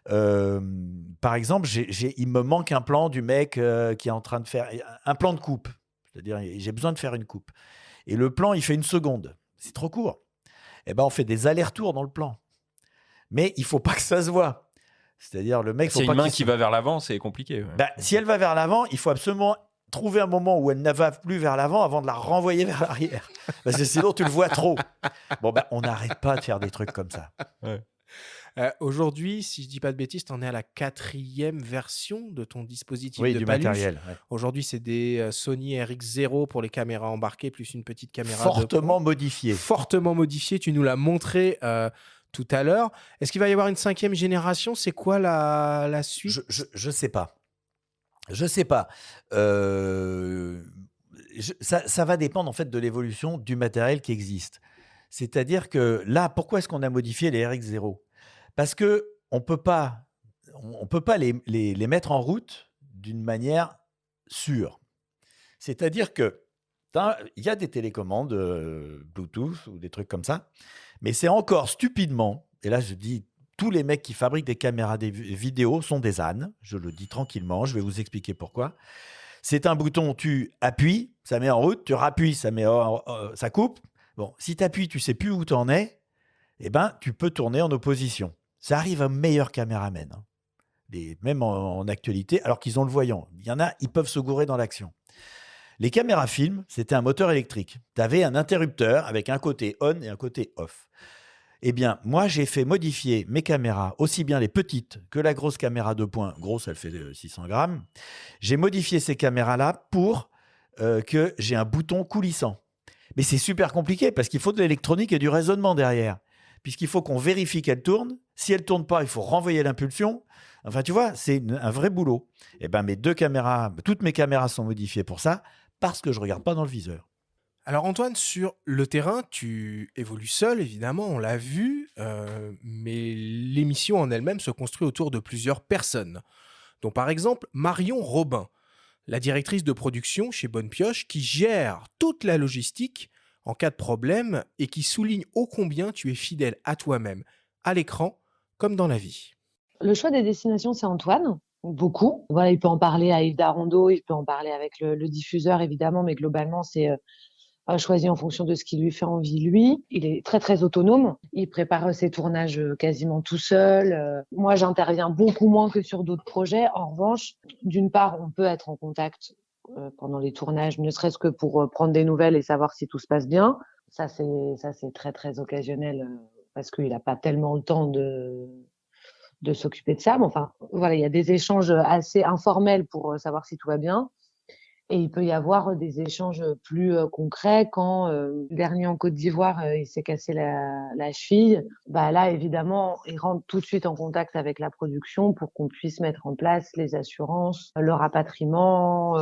Speaker 2: Par exemple, il me manque un plan du mec qui est en train de faire un plan de coupe. C'est-à-dire, j'ai besoin de faire une coupe. Et le plan, il fait 1 seconde. C'est trop court. Eh ben, on fait des allers-retours dans le plan. Mais il ne faut pas que ça se voit. C'est-à-dire, le mec...
Speaker 3: C'est une main qui va vers l'avant, c'est compliqué. Ouais.
Speaker 2: Ben, si elle va vers l'avant, il faut absolument trouver un moment où elle ne va plus vers l'avant avant de la renvoyer vers l'arrière. Parce que sinon, tu le vois trop. Bon, ben, on n'arrête pas de faire des trucs comme ça.
Speaker 3: Ouais.
Speaker 1: Aujourd'hui, si je dis pas de bêtises, tu en es à la 4e version de ton dispositif
Speaker 2: Oui,
Speaker 1: de
Speaker 2: du
Speaker 1: paluche.
Speaker 2: matériel. Ouais.
Speaker 1: Aujourd'hui, c'est des Sony RX0 pour les caméras embarquées, plus une petite caméra
Speaker 2: Fortement modifié.
Speaker 1: Fortement modifié. Tu nous l'as montré tout à l'heure. Est-ce qu'il va y avoir une 5e génération? C'est quoi la suite?
Speaker 2: Je sais pas. Je sais pas. Ça va dépendre en fait de l'évolution du matériel qui existe. C'est-à-dire que là, pourquoi est-ce qu'on a modifié les RX0? Parce que on peut pas les mettre en route d'une manière sûre. C'est-à-dire que il y a des télécommandes Bluetooth ou des trucs comme ça, mais c'est encore stupidement, et là je dis, tous les mecs qui fabriquent des caméras vidéo sont des ânes, je le dis tranquillement, je vais vous expliquer pourquoi. C'est un bouton, tu appuies, ça met en route, tu rappuies, ça coupe. Bon, si tu appuies, tu sais plus où tu en es, eh ben, tu peux tourner en opposition. Ça arrive à meilleurs caméramens, hein. Même en actualité, alors qu'ils ont le voyant. Il y en a, ils peuvent se gourer dans l'action. Les caméras film, c'était un moteur électrique. Tu avais un interrupteur avec un côté on et un côté off. Eh bien, moi, j'ai fait modifier mes caméras, aussi bien les petites que la grosse caméra 2 points. Grosse, elle fait 600 grammes. J'ai modifié ces caméras-là pour que j'ai un bouton coulissant. Mais c'est super compliqué parce qu'il faut de l'électronique et du raisonnement derrière. Puisqu'il faut qu'on vérifie qu'elle tourne. Si elle ne tourne pas, il faut renvoyer l'impulsion. Enfin, tu vois, c'est un vrai boulot. Eh ben, toutes mes caméras sont modifiées pour ça, parce que je ne regarde pas dans le viseur.
Speaker 1: Alors Antoine, sur le terrain, tu évolues seul, évidemment, on l'a vu, mais l'émission en elle-même se construit autour de plusieurs personnes. Donc par exemple, Marion Robin, la directrice de production chez Bonne Pioche, qui gère toute la logistique en cas de problème et qui souligne ô combien tu es fidèle à toi-même, à l'écran comme dans la vie.
Speaker 6: Le choix des destinations, c'est Antoine, beaucoup. Voilà, il peut en parler à Yves Darondeau, il peut en parler avec le diffuseur, évidemment, mais globalement, c'est choisi en fonction de ce qui lui fait envie, lui. Il est très, très autonome. Il prépare ses tournages quasiment tout seul. Moi, j'interviens beaucoup moins que sur d'autres projets. En revanche, d'une part, on peut être en contact pendant les tournages, ne serait-ce que pour prendre des nouvelles et savoir si tout se passe bien. Ça, c'est très, très occasionnel parce qu'il n'a pas tellement le temps de s'occuper de ça. Mais enfin, voilà, il y a des échanges assez informels pour savoir si tout va bien. Et il peut y avoir des échanges plus concrets quand le dernier en Côte d'Ivoire, il s'est cassé la cheville. Bah là, évidemment, il rentre tout de suite en contact avec la production pour qu'on puisse mettre en place les assurances, le rapatriement,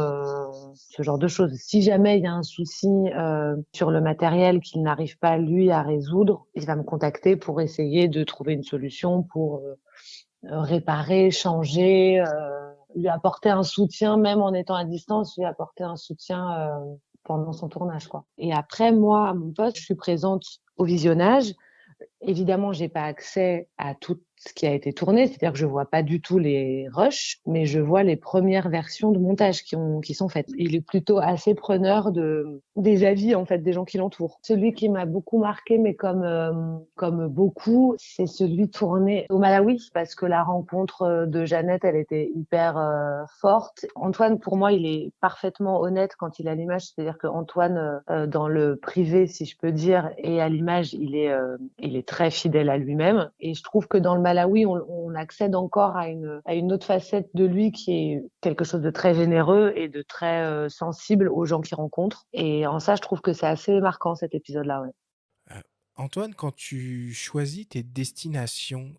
Speaker 6: ce genre de choses. Si jamais il y a un souci sur le matériel qu'il n'arrive pas, lui, à résoudre, il va me contacter pour essayer de trouver une solution pour réparer, changer. lui apporter un soutien, même en étant à distance, lui apporter un soutien pendant son tournage, quoi. Et après, moi, à mon poste, je suis présente au visionnage. Évidemment, j'ai pas accès à tout ce qui a été tourné, c'est-à-dire que je vois pas du tout les rushs, mais je vois les premières versions de montage qui sont faites. Il est plutôt assez preneur des avis, en fait, des gens qui l'entourent. Celui qui m'a beaucoup marqué, mais comme beaucoup, c'est celui tourné au Malawi, parce que la rencontre de Jeannette, elle était hyper forte. Antoine, pour moi, il est parfaitement honnête quand il a l'image, c'est-à-dire que Antoine, dans le privé, si je peux dire, et à l'image, il est très fidèle à lui-même. Et je trouve que dans le Malawi, on accède encore à une autre facette de lui qui est quelque chose de très généreux et de très sensible aux gens qu'il rencontre. Et en ça, je trouve que c'est assez marquant cet épisode-là. Ouais.
Speaker 1: Antoine, quand tu choisis tes destinations,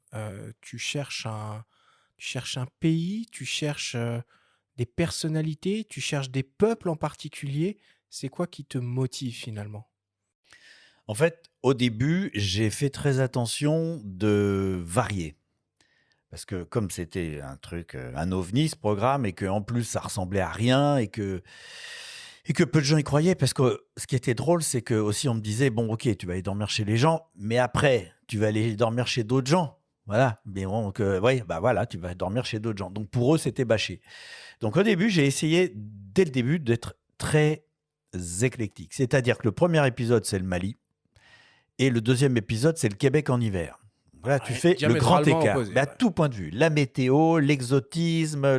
Speaker 1: tu cherches un pays, tu cherches des personnalités, tu cherches des peuples en particulier. C'est quoi qui te motive finalement?
Speaker 2: En fait, au début, j'ai fait très attention de varier. Parce que comme c'était un truc, un ovni, ce programme, et qu'en plus, ça ressemblait à rien, et que peu de gens y croyaient, parce que ce qui était drôle, c'est que aussi on me disait, bon, ok, tu vas aller dormir chez les gens, mais après, tu vas aller dormir chez d'autres gens. Voilà. Mais bon, donc, oui, bah voilà, tu vas dormir chez d'autres gens. Donc pour eux, c'était bâché. Donc au début, j'ai essayé, dès le début, d'être très éclectique. C'est-à-dire que le premier épisode, c'est le Mali. Et le deuxième épisode, c'est le Québec en hiver. Voilà, tu fais le grand
Speaker 1: diamétralement
Speaker 2: écart.
Speaker 1: opposé,
Speaker 2: Mais à
Speaker 1: ouais.
Speaker 2: tout point de vue. La météo, l'exotisme,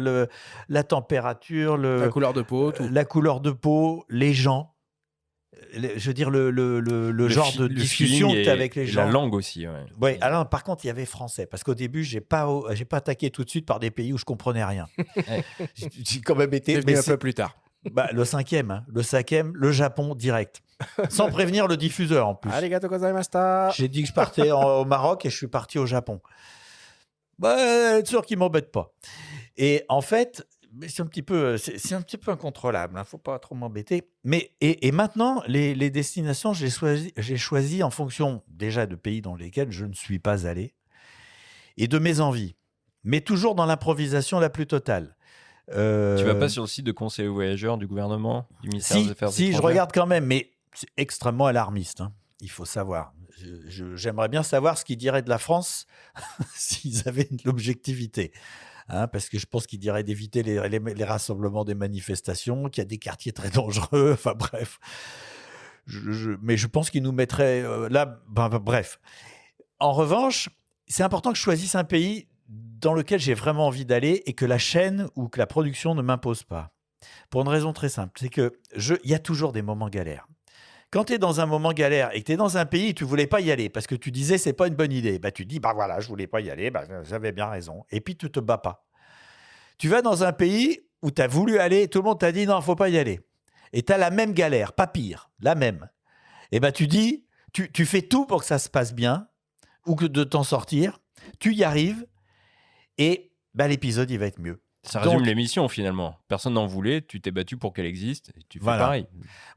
Speaker 2: la température,
Speaker 1: La couleur de peau, tout.
Speaker 2: la couleur de peau, les gens. Je veux dire, le genre de
Speaker 3: le
Speaker 2: discussion
Speaker 3: feeling
Speaker 2: que tu as avec les
Speaker 3: et
Speaker 2: gens.
Speaker 3: la langue aussi. Ouais.
Speaker 2: Ouais, alors par contre, il y avait français. Parce qu'au début, j'ai pas attaqué tout de suite par des pays où je comprenais rien.
Speaker 3: Ouais.
Speaker 2: J'ai quand même été.
Speaker 1: C'est venu
Speaker 2: mais
Speaker 1: un peu plus tard.
Speaker 2: le cinquième, hein. Le cinquième, le Japon direct. Sans prévenir le diffuseur en plus.
Speaker 1: Arigato gozaimashita.
Speaker 2: J'ai dit que je partais au Maroc et je suis parti au Japon. Bah, être sûr qu'ils ne m'embêtent pas. Et en fait, c'est un petit peu incontrôlable. Il ne faut pas trop m'embêter. Mais, et maintenant, les destinations, j'ai choisi en fonction déjà de pays dans lesquels je ne suis pas allé et de mes envies. Mais toujours dans l'improvisation la plus totale.
Speaker 3: Tu vas pas sur le site de conseil aux voyageurs du gouvernement, du ministère des Affaires
Speaker 2: Si, je
Speaker 3: étrangères?
Speaker 2: regarde quand même, mais c'est extrêmement alarmiste. Hein. Il faut savoir. J'aimerais bien savoir ce qu'ils diraient de la France s'ils avaient de l'objectivité. Hein, parce que je pense qu'ils diraient d'éviter les rassemblements des manifestations, qu'il y a des quartiers très dangereux. Enfin bref. Mais je pense qu'ils nous mettraient là. Bref. En revanche, c'est important que je choisisse un pays dans lequel j'ai vraiment envie d'aller et que la chaîne ou que la production ne m'impose pas. Pour une raison très simple, c'est que il y a toujours des moments galères. Quand tu es dans un moment galère et que tu es dans un pays, tu voulais pas y aller parce que tu disais c'est pas une bonne idée. Bah, tu dis bah voilà, je voulais pas y aller, bah, j'avais bien raison. Et puis tu te bats pas. Tu vas dans un pays où tu as voulu aller, tout le monde t'a dit non, faut pas y aller. Et tu as la même galère, pas pire, la même. Et bah tu dis, tu fais tout pour que ça se passe bien ou que de t'en sortir. Tu y arrives et bah, l'épisode il va être mieux.
Speaker 3: Ça résume
Speaker 2: Donc,
Speaker 3: l'émission finalement. Personne n'en voulait, tu t'es battu pour qu'elle existe, et tu fais
Speaker 2: Voilà.
Speaker 3: pareil.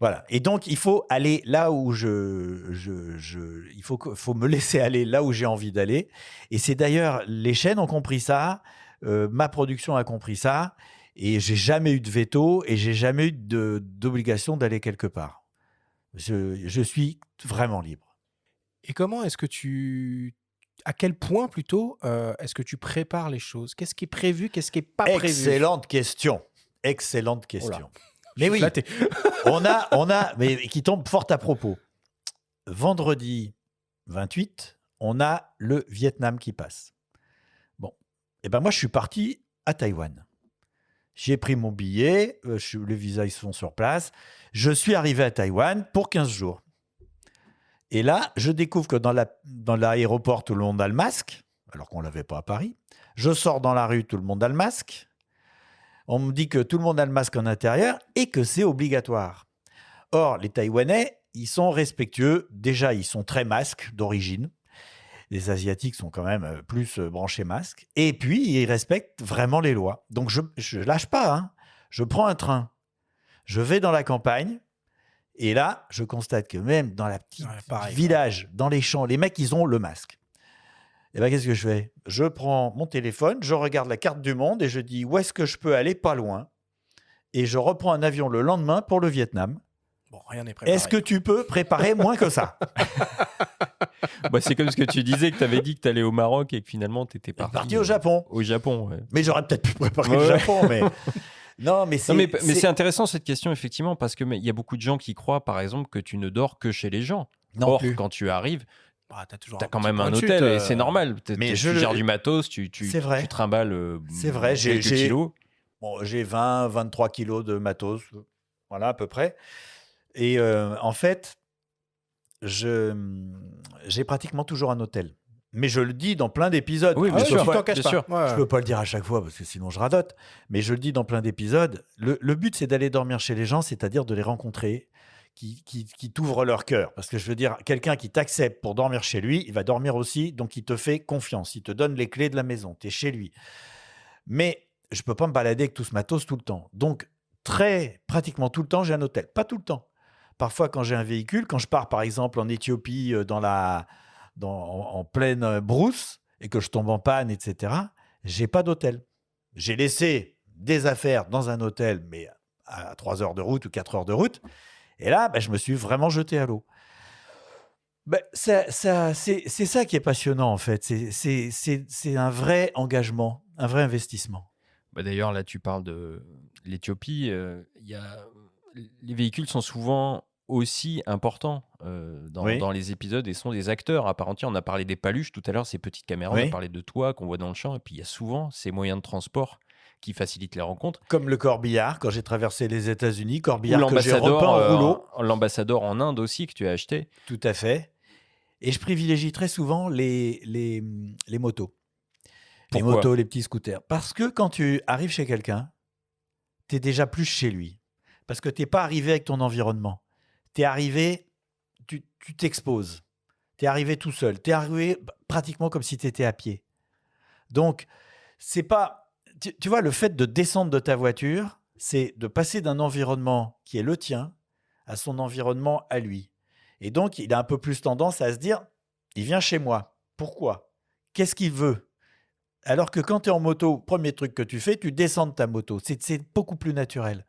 Speaker 2: Voilà. Et donc, il faut aller là où il faut me laisser aller là où j'ai envie d'aller. Et c'est d'ailleurs, les chaînes ont compris ça, ma production a compris ça, et j'ai jamais eu de veto et j'ai jamais eu d'obligation d'aller quelque part. Je suis vraiment libre.
Speaker 1: Et comment est-ce que à quel point plutôt est-ce que tu prépares les choses? Qu'est-ce qui est prévu? Qu'est-ce qui est pas prévu?
Speaker 2: Excellente question. Excellente question. Mais oui,
Speaker 1: Flatté.
Speaker 2: on a, mais qui tombe fort à propos. Vendredi 28, on a le Vietnam qui passe. Bon, et ben moi je suis parti à Taïwan. J'ai pris mon billet, les visas ils sont sur place. Je suis arrivé à Taïwan pour 15 jours. Et là, je découvre que dans l'aéroport, tout le monde a le masque, alors qu'on ne l'avait pas à Paris. Je sors dans la rue, tout le monde a le masque. On me dit que tout le monde a le masque en intérieur et que c'est obligatoire. Or, les Taïwanais, ils sont respectueux. Déjà, ils sont très masques d'origine. Les Asiatiques sont quand même plus branchés masques. Et puis, ils respectent vraiment les lois. Donc, je lâche pas. Hein. Je prends un train. Je vais dans la campagne. Et là, je constate que même dans la petite village, dans les champs, les mecs, ils ont le masque. Et ben, qu'est-ce que je fais? Je prends mon téléphone, je regarde la carte du monde et je dis où est-ce que je peux aller pas loin. Et je reprends un avion le lendemain pour le Vietnam.
Speaker 1: Bon, rien n'est préparé.
Speaker 2: Est-ce que tu peux préparer moins que ça?
Speaker 3: Bah, c'est comme ce que tu disais, que tu avais dit que tu allais au Maroc et que finalement tu étais
Speaker 2: Parti au Japon.
Speaker 3: Au Japon, ouais.
Speaker 2: Mais j'aurais peut-être pu préparer le
Speaker 3: Ouais.
Speaker 2: Japon, mais... Non, mais c'est...
Speaker 3: Non, mais c'est intéressant cette question, effectivement, parce qu'il y a beaucoup de gens qui croient, par exemple, que tu ne dors que chez les gens.
Speaker 2: Non
Speaker 3: Or,
Speaker 2: plus.
Speaker 3: quand tu arrives,
Speaker 1: Bah, t'as toujours
Speaker 3: t'as
Speaker 1: un
Speaker 3: quand
Speaker 1: petit
Speaker 3: même
Speaker 1: point
Speaker 3: un
Speaker 1: de
Speaker 3: hôtel
Speaker 1: chute,
Speaker 3: et c'est normal.
Speaker 2: Mais
Speaker 3: Tu
Speaker 2: je-
Speaker 3: gères du matos, tu
Speaker 2: C'est vrai.
Speaker 3: trimbales
Speaker 2: C'est vrai,
Speaker 3: quelques kilos.
Speaker 2: Bon, j'ai 20, 23 kilos de matos, voilà, à peu près. Et en fait, j'ai pratiquement toujours un hôtel. Mais je le dis dans plein d'épisodes.
Speaker 3: Oui,
Speaker 2: Je
Speaker 3: bien
Speaker 2: peux
Speaker 3: sûr,
Speaker 2: pas-
Speaker 1: tu t'en caches
Speaker 3: bien
Speaker 1: pas.
Speaker 3: sûr.
Speaker 1: Ouais.
Speaker 2: Je peux pas le dire à chaque fois parce que sinon je radote. Mais je le dis dans plein d'épisodes. Le but, c'est d'aller dormir chez les gens, c'est-à-dire de les rencontrer, qui t'ouvrent leur cœur. Parce que je veux dire, quelqu'un qui t'accepte pour dormir chez lui, il va dormir aussi, donc il te fait confiance. Il te donne les clés de la maison. Tu es chez lui. Mais je peux pas me balader avec tout ce matos tout le temps. Donc, pratiquement tout le temps, j'ai un hôtel. Pas tout le temps. Parfois, quand j'ai un véhicule, quand je pars par exemple en Éthiopie, en pleine brousse, et que je tombe en panne, etc., j'ai pas d'hôtel. J'ai laissé des affaires dans un hôtel, mais à 3 heures de route ou 4 heures de route. Et là, je me suis vraiment jeté à l'eau. C'est ça qui est passionnant, en fait. C'est un vrai engagement, un vrai investissement.
Speaker 3: Bah, d'ailleurs, là, tu parles de l'Éthiopie. Les véhicules sont souvent aussi importants
Speaker 2: Oui.
Speaker 3: dans les épisodes et sont des acteurs à part entière. On a parlé des paluches tout à l'heure, ces petites caméras. On
Speaker 2: Oui.
Speaker 3: a parlé de toi qu'on voit dans le champ. Et puis, il y a souvent ces moyens de transport qui facilitent les rencontres.
Speaker 2: Comme le corbillard, quand j'ai traversé les États-Unis,
Speaker 3: Ou
Speaker 2: corbillard que j'ai repeint en rouleau.
Speaker 3: l'ambassadeur en Inde aussi que tu as acheté.
Speaker 2: Tout à fait. Et je privilégie très souvent les motos. Les
Speaker 3: Pourquoi
Speaker 2: motos, les petits scooters. Parce que quand tu arrives chez quelqu'un, tu es déjà plus chez lui. Parce que tu n'es pas arrivé avec ton environnement. Tu es arrivé, tu t'exposes. Tu es arrivé tout seul. Tu es arrivé pratiquement comme si tu étais à pied. Donc, c'est pas... Tu vois, le fait de descendre de ta voiture, c'est de passer d'un environnement qui est le tien à son environnement à lui. Et donc, il a un peu plus tendance à se dire, il vient chez moi. Pourquoi? Qu'est-ce qu'il veut? Alors que quand tu es en moto, premier truc que tu fais, tu descends de ta moto. C'est beaucoup plus naturel.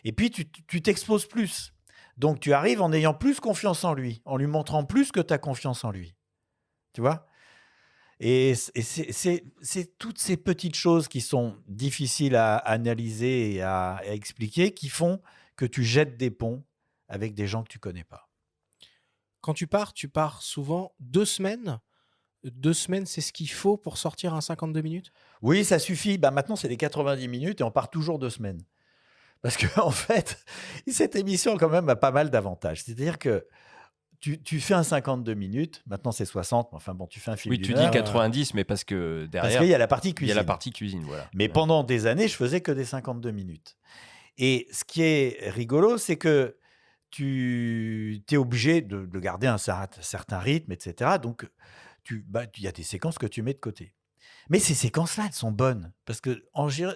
Speaker 2: Et puis, tu t'exposes plus. Donc, tu arrives en ayant plus confiance en lui, en lui montrant plus que tu as confiance en lui. Tu vois? Et c'est toutes ces petites choses qui sont difficiles à analyser et à expliquer qui font que tu jettes des ponts avec des gens que tu connais pas.
Speaker 1: Quand tu pars souvent 2 semaines. 2 semaines, c'est ce qu'il faut pour sortir un 52 minutes?
Speaker 2: Oui, ça suffit. Maintenant, c'est les 90 minutes et on part toujours 2 semaines. Parce que en fait, cette émission, quand même, a pas mal d'avantages. C'est-à-dire que tu fais un 52 minutes. Maintenant, c'est 60. Mais enfin, bon, tu fais un film
Speaker 3: Oui,
Speaker 2: d'une
Speaker 3: tu dis
Speaker 2: heure.
Speaker 3: 90, mais parce que
Speaker 2: Parce
Speaker 3: derrière,
Speaker 2: qu'il y a la partie
Speaker 3: il y
Speaker 2: cuisine.
Speaker 3: a la partie cuisine. Voilà.
Speaker 2: Mais pendant des années, je faisais que des 52 minutes. Et ce qui est rigolo, c'est que tu es obligé de garder un certain rythme, etc. Donc, il y a des séquences que tu mets de côté. Mais ces séquences-là, elles sont bonnes. Parce que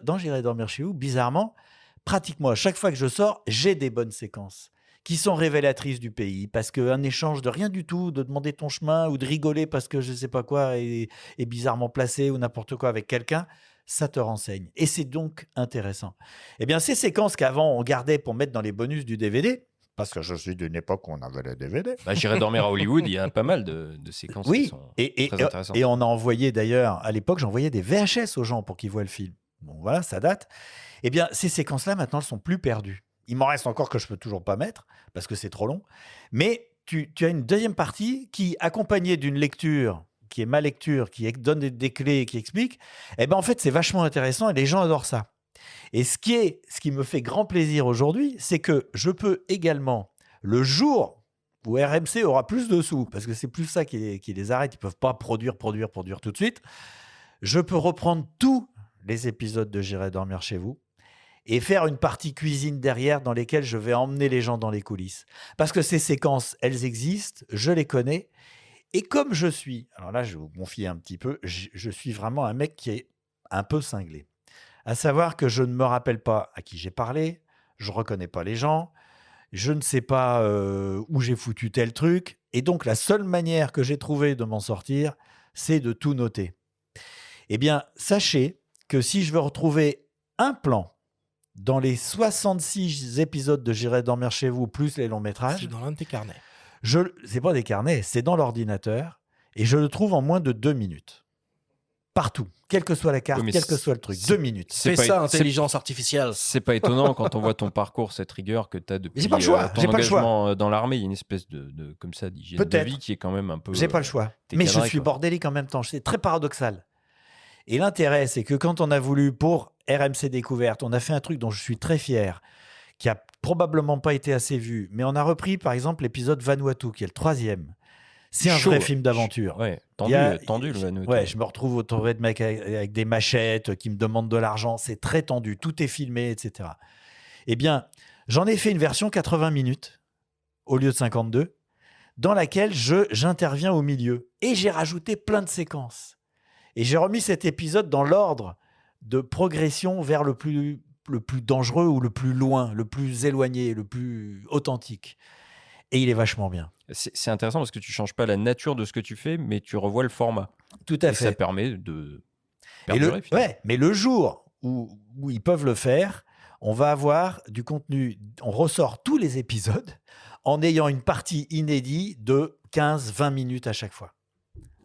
Speaker 2: dans J'irai dormir chez vous, bizarrement, pratiquement à chaque fois que je sors, j'ai des bonnes séquences qui sont révélatrices du pays. Parce qu'un échange de rien du tout, de demander ton chemin ou de rigoler parce que je ne sais pas quoi est bizarrement placé ou n'importe quoi avec quelqu'un, ça te renseigne. Et c'est donc intéressant. Eh bien, ces séquences qu'avant, on gardait pour mettre dans les bonus du DVD, parce que je suis d'une époque où on avait les DVD.
Speaker 3: J'irai dormir à Hollywood, il y a pas mal de séquences qui
Speaker 2: Oui,
Speaker 3: sont
Speaker 2: et
Speaker 3: très intéressantes.
Speaker 2: on a envoyé d'ailleurs, à l'époque, j'envoyais des VHS aux gens pour qu'ils voient le film. Bon, voilà, ça date. Eh bien, ces séquences-là, maintenant, elles sont plus perdues. Il m'en reste encore que je peux toujours pas mettre, parce que c'est trop long. Mais tu as une deuxième partie qui, accompagnée d'une lecture, qui est ma lecture, qui donne des clés, qui explique, eh ben, en fait, c'est vachement intéressant et les gens adorent ça. Et ce qui me fait grand plaisir aujourd'hui, c'est que je peux également, le jour où RMC aura plus de sous, parce que c'est plus ça qui les arrête, ils ne peuvent pas produire tout de suite, je peux reprendre tous les épisodes de J'irai dormir chez vous et faire une partie cuisine derrière dans lesquelles je vais emmener les gens dans les coulisses. Parce que ces séquences, elles existent, je les connais. Et comme je suis, alors là, je vais vous confier un petit peu, je suis vraiment un mec qui est un peu cinglé. À savoir que je ne me rappelle pas à qui j'ai parlé, je ne reconnais pas les gens, je ne sais pas où j'ai foutu tel truc. Et donc, la seule manière que j'ai trouvé de m'en sortir, c'est de tout noter. Eh bien, sachez que si je veux retrouver un plan dans les 66 épisodes de J'irai dormir chez vous, plus les longs
Speaker 1: C'est
Speaker 2: métrages,
Speaker 1: dans l'un de tes carnets.
Speaker 2: c'est pas des carnets, c'est dans l'ordinateur, et je le trouve en moins de 2 minutes. Partout, quelle que soit la carte,
Speaker 3: Oui, mais
Speaker 2: quel que soit le truc, 2 minutes.
Speaker 3: C'est
Speaker 1: Fais
Speaker 3: pas-
Speaker 1: ça,
Speaker 3: c'est-
Speaker 1: intelligence artificielle.
Speaker 3: C'est pas étonnant quand on voit ton parcours, cette rigueur que tu as depuis
Speaker 2: J'ai pas le choix,
Speaker 3: ton
Speaker 2: j'ai pas le choix.
Speaker 3: engagement dans l'armée. Il y a une espèce de comme ça, d'hygiène de
Speaker 2: Peut-être.
Speaker 3: vie qui est quand même un peu.
Speaker 2: J'ai pas le choix.
Speaker 3: t'es
Speaker 2: Mais je
Speaker 3: cadré,
Speaker 2: suis
Speaker 3: quoi.
Speaker 2: bordélique en même temps. C'est très paradoxal. Et l'intérêt, c'est que quand on a voulu, pour RMC Découverte, on a fait un truc dont je suis très fier, qui a probablement pas été assez vu, mais on a repris, par exemple, l'épisode Vanuatu, qui est le 3e. C'est un
Speaker 3: Chaud.
Speaker 2: vrai film d'aventure.
Speaker 3: Ouais,
Speaker 2: Il y a-
Speaker 3: tendu le Vanuatu.
Speaker 2: Ouais, je me retrouve autour de mecs avec des machettes qui me demandent de l'argent. C'est très tendu. Tout est filmé, etc. Eh bien, j'en ai fait une version 80 minutes au lieu de 52, dans laquelle j'interviens au milieu. Et j'ai rajouté plein de séquences. Et j'ai remis cet épisode dans l'ordre de progression vers le plus dangereux ou le plus loin, le plus éloigné, le plus authentique. Et il est vachement bien.
Speaker 3: C'est intéressant parce que tu changes pas la nature de ce que tu fais, mais tu revois le format.
Speaker 2: Tout à
Speaker 3: Et ça
Speaker 2: fait.
Speaker 3: permet de
Speaker 2: Et
Speaker 3: perdurer. finalement.
Speaker 2: mais le jour où ils peuvent le faire, on va avoir du contenu. On ressort tous les épisodes en ayant une partie inédite de 15-20 minutes à chaque fois.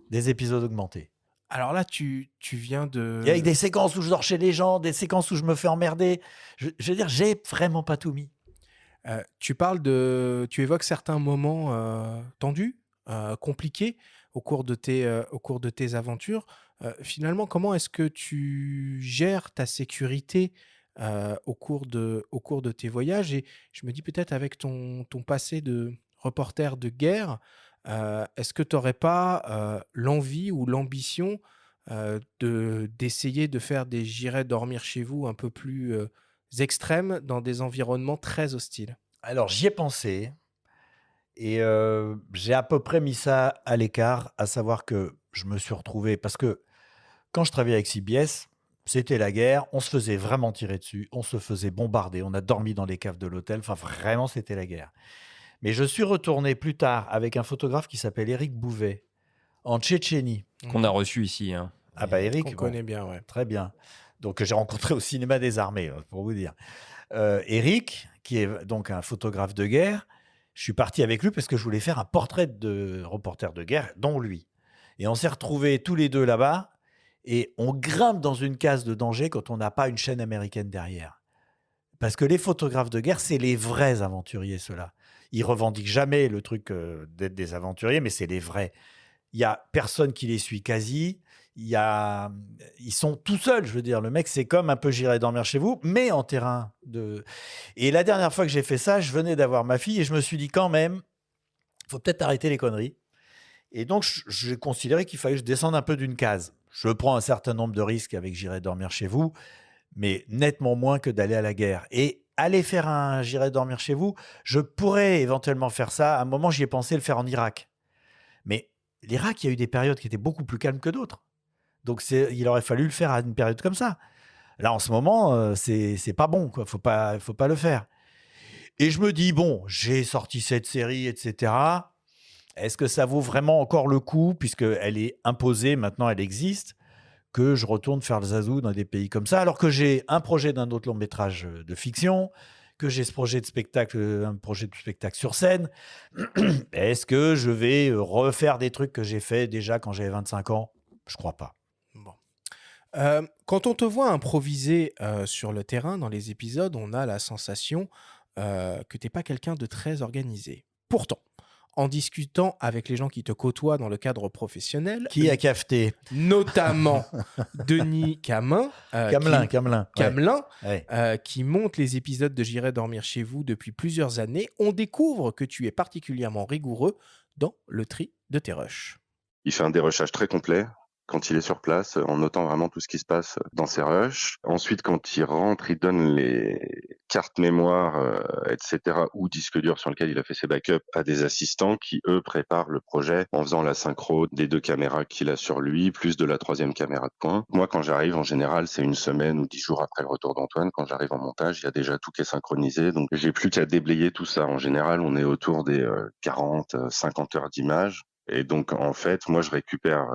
Speaker 2: Des épisodes augmentés.
Speaker 1: Alors là, tu viens de...
Speaker 2: Et avec des séquences où je dors chez les gens, des séquences où je me fais emmerder. Je veux dire, j'ai vraiment pas tout mis.
Speaker 1: Tu évoques certains moments tendus, compliqués au cours de tes aventures. Finalement, comment est-ce que tu gères ta sécurité au cours de tes voyages? Et je me dis peut-être avec ton passé de reporter de guerre, est-ce que tu n'aurais pas l'envie ou l'ambition d'essayer de faire des j'irai dormir chez vous un peu plus extrêmes dans des environnements très hostiles?
Speaker 2: Alors, j'y ai pensé et j'ai à peu près mis ça à l'écart, à savoir que je me suis retrouvé... Parce que quand je travaillais avec CBS, c'était la guerre, on se faisait vraiment tirer dessus, on se faisait bombarder, on a dormi dans les caves de l'hôtel, enfin vraiment, c'était la guerre. Mais je suis retourné plus tard avec un photographe qui s'appelle Éric Bouvet, en Tchétchénie.
Speaker 3: Qu'on a reçu ici. Hein.
Speaker 2: Ah bah Éric,
Speaker 1: Qu'on
Speaker 2: bon,
Speaker 1: connaît bien, ouais.
Speaker 2: très bien. Donc j'ai rencontré au cinéma des armées, pour vous dire. Éric, qui est donc un photographe de guerre, je suis parti avec lui parce que je voulais faire un portrait de reporter de guerre, dont lui. Et on s'est retrouvés tous les deux là-bas, et on grimpe dans une case de danger quand on n'a pas une chaîne américaine derrière. Parce que les photographes de guerre, c'est les vrais aventuriers, ceux-là. Ils revendiquent jamais le truc d'être des aventuriers, mais c'est les vrais. Il y a personne qui les suit quasi. Ils sont tout seuls, je veux dire. Le mec, c'est comme un peu j'irai dormir chez vous, mais en terrain de... Et la dernière fois que j'ai fait ça, je venais d'avoir ma fille et je me suis dit quand même, il faut peut-être arrêter les conneries. Et donc, j'ai considéré qu'il fallait que je descende un peu d'une case. Je prends un certain nombre de risques avec j'irai dormir chez vous, mais nettement moins que d'aller à la guerre. Et aller faire un j'irai dormir chez vous, je pourrais éventuellement faire ça. À un moment, j'y ai pensé le faire en Irak. Mais l'Irak, il y a eu des périodes qui étaient beaucoup plus calmes que d'autres. Donc, il aurait fallu le faire à une période comme ça. Là, en ce moment, c'est pas bon, quoi. Faut pas le faire. Et je me dis, bon, j'ai sorti cette série, etc. Est-ce que ça vaut vraiment encore le coup, puisqu'elle est imposée, maintenant elle existe, que je retourne faire le zazou dans des pays comme ça, alors que j'ai un projet d'un autre long métrage de fiction, que j'ai ce projet de spectacle, un projet de spectacle sur scène. Est-ce que je vais refaire des trucs que j'ai fait déjà quand j'avais 25 ans? Je crois pas.
Speaker 1: Bon. Quand on te voit improviser sur le terrain dans les épisodes, on a la sensation que tu n'es pas quelqu'un de très organisé. Pourtant, en discutant avec les gens qui te côtoient dans le cadre professionnel,
Speaker 2: Qui a cafeté?
Speaker 1: notamment Denis Camelin,
Speaker 2: Camelin. Ouais.
Speaker 1: qui monte les épisodes de J'irai dormir chez vous depuis plusieurs années, on découvre que tu es particulièrement rigoureux dans le tri de tes rushs.
Speaker 7: Il fait un dérushage très complet quand il est sur place, en notant vraiment tout ce qui se passe dans ses rushs. Ensuite, quand il rentre, il donne les cartes mémoire, etc., ou disques durs sur lesquels il a fait ses backups à des assistants qui, eux, préparent le projet en faisant la synchro des 2 caméras qu'il a sur lui, plus de la 3e caméra de point. Moi, quand j'arrive, en général, c'est 1 semaine ou 10 jours après le retour d'Antoine. Quand j'arrive en montage, il y a déjà tout qui est synchronisé, donc j'ai plus qu'à déblayer tout ça. En général, on est autour des 40, 50 heures d'images. Et donc, en fait, moi, je récupère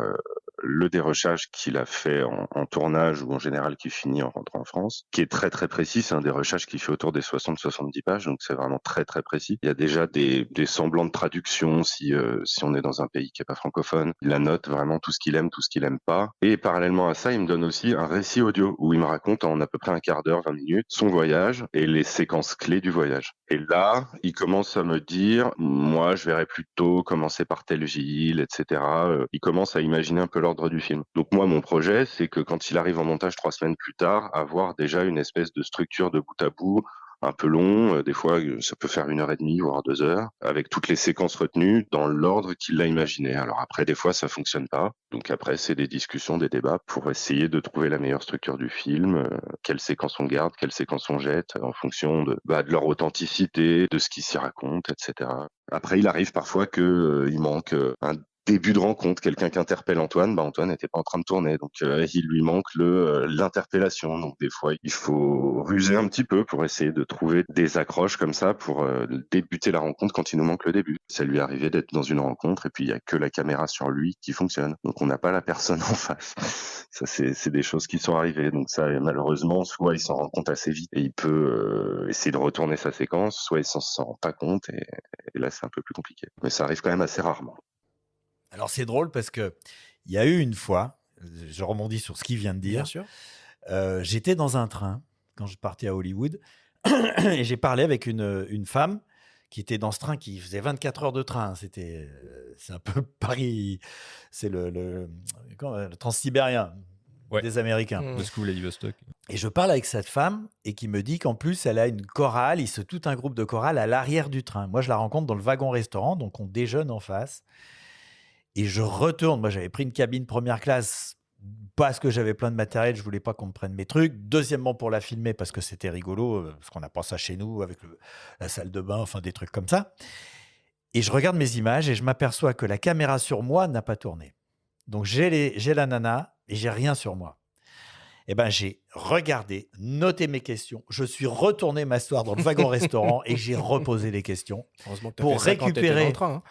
Speaker 7: le dérochage qu'il a fait en tournage ou en général qui finit en rentrant en France, qui est très très précis. C'est un dérochage qui fait autour des 60-70 pages, donc c'est vraiment très très précis. Il y a déjà des semblants de traduction si on est dans un pays qui est pas francophone. Il annote vraiment tout ce qu'il aime, tout ce qu'il aime pas. Et parallèlement à ça, il me donne aussi un récit audio où il me raconte en à peu près un quart d'heure, 20 minutes, son voyage et les séquences clés du voyage. Et là, il commence à me dire, moi, je verrais plutôt commencer par telle ville, etc. Il commence à imaginer un peu l'ordre du film. Donc moi, mon projet, c'est que quand il arrive en montage 3 semaines plus tard, avoir déjà une espèce de structure de bout à bout, un peu long, des fois ça peut faire 1h30, voire 2 heures, avec toutes les séquences retenues dans l'ordre qu'il a imaginé. Alors après, des fois ça fonctionne pas, donc après c'est des discussions, des débats pour essayer de trouver la meilleure structure du film, quelles séquences on garde, quelles séquences on jette, en fonction de leur authenticité, de ce qu'ils s'y racontent, etc. Après, il arrive parfois que il manque un début de rencontre, quelqu'un qui interpelle Antoine, Antoine n'était pas en train de tourner, donc il lui manque l'interpellation. Donc des fois, il faut ruser un petit peu pour essayer de trouver des accroches comme ça pour débuter la rencontre quand il nous manque le début. Ça lui est arrivé d'être dans une rencontre et puis il y a que la caméra sur lui qui fonctionne, donc on n'a pas la personne en face. Ça, c'est des choses qui sont arrivées. Donc ça, malheureusement, soit il s'en rend compte assez vite et il peut essayer de retourner sa séquence, soit il s'en rend pas compte et là c'est un peu plus compliqué. Mais ça arrive quand même assez rarement.
Speaker 2: Alors, c'est drôle parce qu'il y a eu une fois, je rebondis sur ce qu'il vient de dire.
Speaker 1: Bien sûr.
Speaker 2: J'étais dans un train quand je partais à Hollywood et j'ai parlé avec une femme qui était dans ce train qui faisait 24 heures de train. C'est un peu Paris, c'est le transsibérien des Américains.
Speaker 3: Moscou, Vladivostok.
Speaker 2: Et je parle avec cette femme et qui me dit qu'en plus, elle a une chorale, tout un groupe de chorale à l'arrière du train. Moi, je la rencontre dans le wagon-restaurant, donc on déjeune en face. Et je retourne. Moi, j'avais pris une cabine première classe parce que j'avais plein de matériel. Je ne voulais pas qu'on me prenne mes trucs. Deuxièmement, pour la filmer parce que c'était rigolo, parce qu'on n'a pas ça chez nous avec la salle de bain, enfin des trucs comme ça. Et je regarde mes images et je m'aperçois que la caméra sur moi n'a pas tourné. Donc, j'ai la nana et j'ai rien sur moi. Eh ben, j'ai regardé, noté mes questions. Je suis retourné m'asseoir dans le wagon-restaurant et j'ai reposé les questions pour récupérer...
Speaker 1: Dans le train, hein.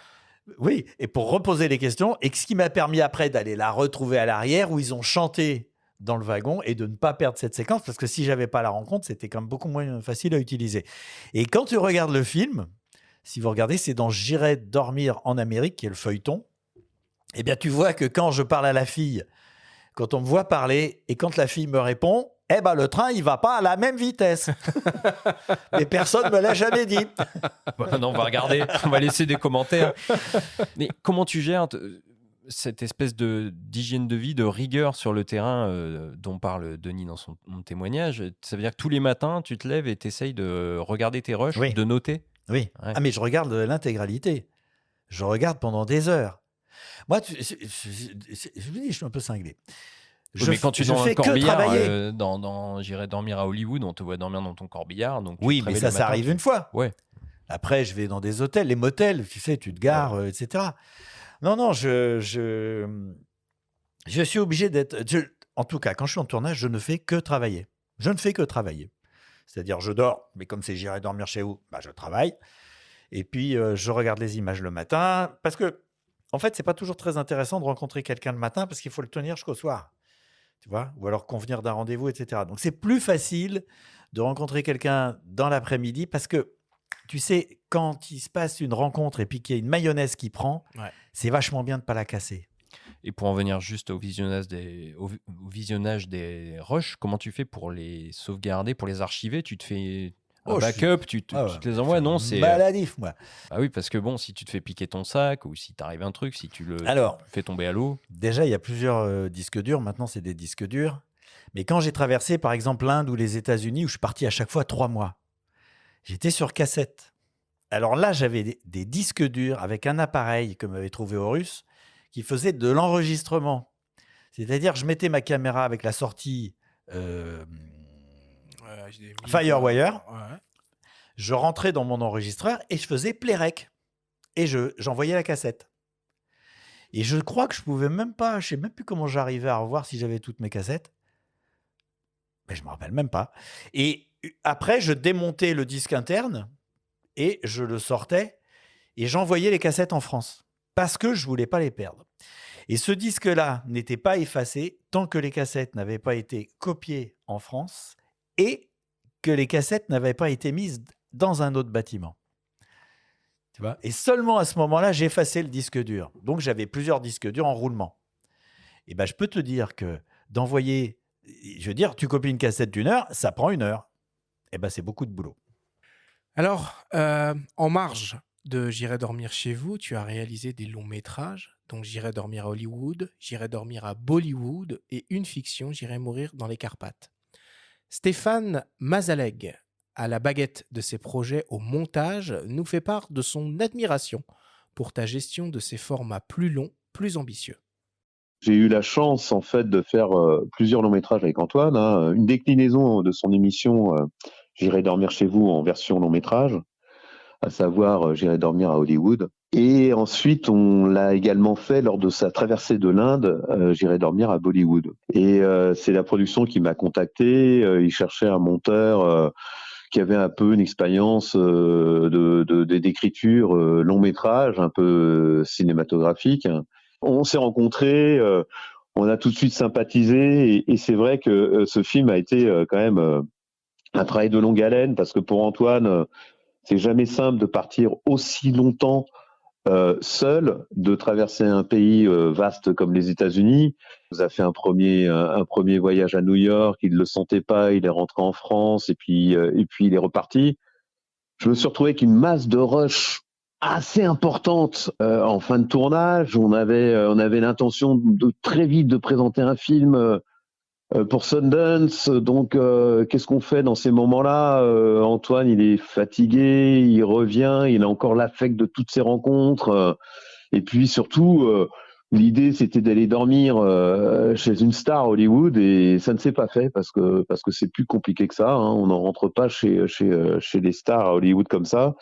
Speaker 2: Oui, et pour reposer les questions, et ce qui m'a permis après d'aller la retrouver à l'arrière, où ils ont chanté dans le wagon, et de ne pas perdre cette séquence, parce que si j'avais pas la rencontre, c'était quand même beaucoup moins facile à utiliser. Et quand tu regardes le film, si vous regardez, c'est dans J'irai dormir en Amérique, qui est le feuilleton, eh bien tu vois que quand je parle à la fille, quand on me voit parler, et quand la fille me répond, eh ben le train, il va pas à la même vitesse. Mais personne me l'a jamais dit.
Speaker 3: Non, on va regarder, on va laisser des commentaires. Mais comment tu gères cette espèce d'hygiène de vie, de rigueur sur le terrain dont parle Denis dans son témoignage? Ça veut dire que tous les matins, tu te lèves et tu essayes de regarder tes rushs, de noter?
Speaker 2: Oui. Ouais. Ah, mais je regarde l'intégralité. Je regarde pendant des heures. Moi, je vous dis, je suis un peu cinglé.
Speaker 3: Mais quand tu es dans un corbillard, J'irai dormir à Hollywood, on te voit dormir dans ton corbillard. Donc
Speaker 2: oui, mais ça arrive une fois.
Speaker 3: Ouais.
Speaker 2: Après, je vais dans des hôtels, les motels, tu sais, tu te gares, etc. Non, je suis obligé d'être... En tout cas, quand je suis en tournage, je ne fais que travailler. Je ne fais que travailler. C'est-à-dire, je dors, mais comme c'est J'irai dormir chez vous, je travaille. Et puis, je regarde les images le matin. Parce que, en fait, c'est pas toujours très intéressant de rencontrer quelqu'un le matin parce qu'il faut le tenir jusqu'au soir. Tu vois, ou alors convenir d'un rendez-vous, etc. Donc, c'est plus facile de rencontrer quelqu'un dans l'après-midi parce que, tu sais, quand il se passe une rencontre et puis qu'il y a une mayonnaise qui prend, c'est vachement bien de ne pas la casser.
Speaker 3: Et pour en venir juste au visionnage des rushs, comment tu fais pour les sauvegarder, pour les archiver? Tu te fais un backup, tu te les envoies? Non, c'est
Speaker 2: maladif, moi.
Speaker 3: Ah oui, parce que bon, si tu te fais piquer ton sac ou si t'arrive un truc, si tu le fais tomber à l'eau.
Speaker 2: Déjà, il y a plusieurs disques durs. Maintenant, c'est des disques durs. Mais quand j'ai traversé, par exemple, l'Inde ou les États-Unis, où je suis parti à chaque fois 3 mois, j'étais sur cassette. Alors là, j'avais des disques durs avec un appareil que m'avait trouvé au Russe qui faisait de l'enregistrement. C'est-à-dire, je mettais ma caméra avec la sortie Firewire, je rentrais dans mon enregistreur et je faisais play rec. Et j'envoyais la cassette. Et je crois que je pouvais même pas, je sais même plus comment j'arrivais à revoir si j'avais toutes mes cassettes. Mais je me rappelle même pas. Et après, je démontais le disque interne et je le sortais et j'envoyais les cassettes en France parce que je voulais pas les perdre. Et ce disque-là n'était pas effacé tant que les cassettes n'avaient pas été copiées en France et que les cassettes n'avaient pas été mises dans un autre bâtiment. Tu vois ? Et seulement à ce moment-là, j'ai effacé le disque dur. Donc, j'avais plusieurs disques durs en roulement. Et ben, je peux te dire que d'envoyer... Je veux dire, tu copies une cassette d'1 heure, ça prend 1 heure. Et ben, c'est beaucoup de boulot.
Speaker 1: Alors, en marge de J'irai dormir chez vous, tu as réalisé des longs métrages, donc J'irai dormir à Hollywood, J'irai dormir à Bollywood et une fiction, J'irai mourir dans les Carpates. Stéphane Mazaleg, à la baguette de ses projets au montage, nous fait part de son admiration pour ta gestion de ces formats plus longs, plus ambitieux.
Speaker 8: J'ai eu la chance en fait de faire plusieurs longs métrages avec Antoine, hein, une déclinaison de son émission J'irai dormir chez vous en version long métrage, à savoir J'irai dormir à Hollywood. Et ensuite, on l'a également fait lors de sa traversée de l'Inde, J'irai dormir à Bollywood. Et c'est la production qui m'a contacté. Il cherchait un monteur qui avait un peu une expérience d'écriture long métrage, un peu cinématographique. On s'est rencontrés, on a tout de suite sympathisé, et c'est vrai que ce film a été quand même un travail de longue haleine, parce que pour Antoine, c'est jamais simple de partir aussi longtemps seul, de traverser un pays vaste comme les États-Unis. Il nous a fait un premier voyage à New York, il ne le sentait pas, il est rentré en France, et puis il est reparti. Je me suis retrouvé avec une masse de rush assez importante en fin de tournage. On avait l'intention de très vite de présenter un film pour Sundance. Donc, qu'est-ce qu'on fait dans ces moments-là ? Antoine, il est fatigué, il revient, il a encore l'affect de toutes ces rencontres. Et puis surtout, l'idée, c'était d'aller dormir chez une star à Hollywood, et ça ne s'est pas fait parce que c'est plus compliqué que ça. Hein. On n'en rentre pas chez les stars à Hollywood comme ça.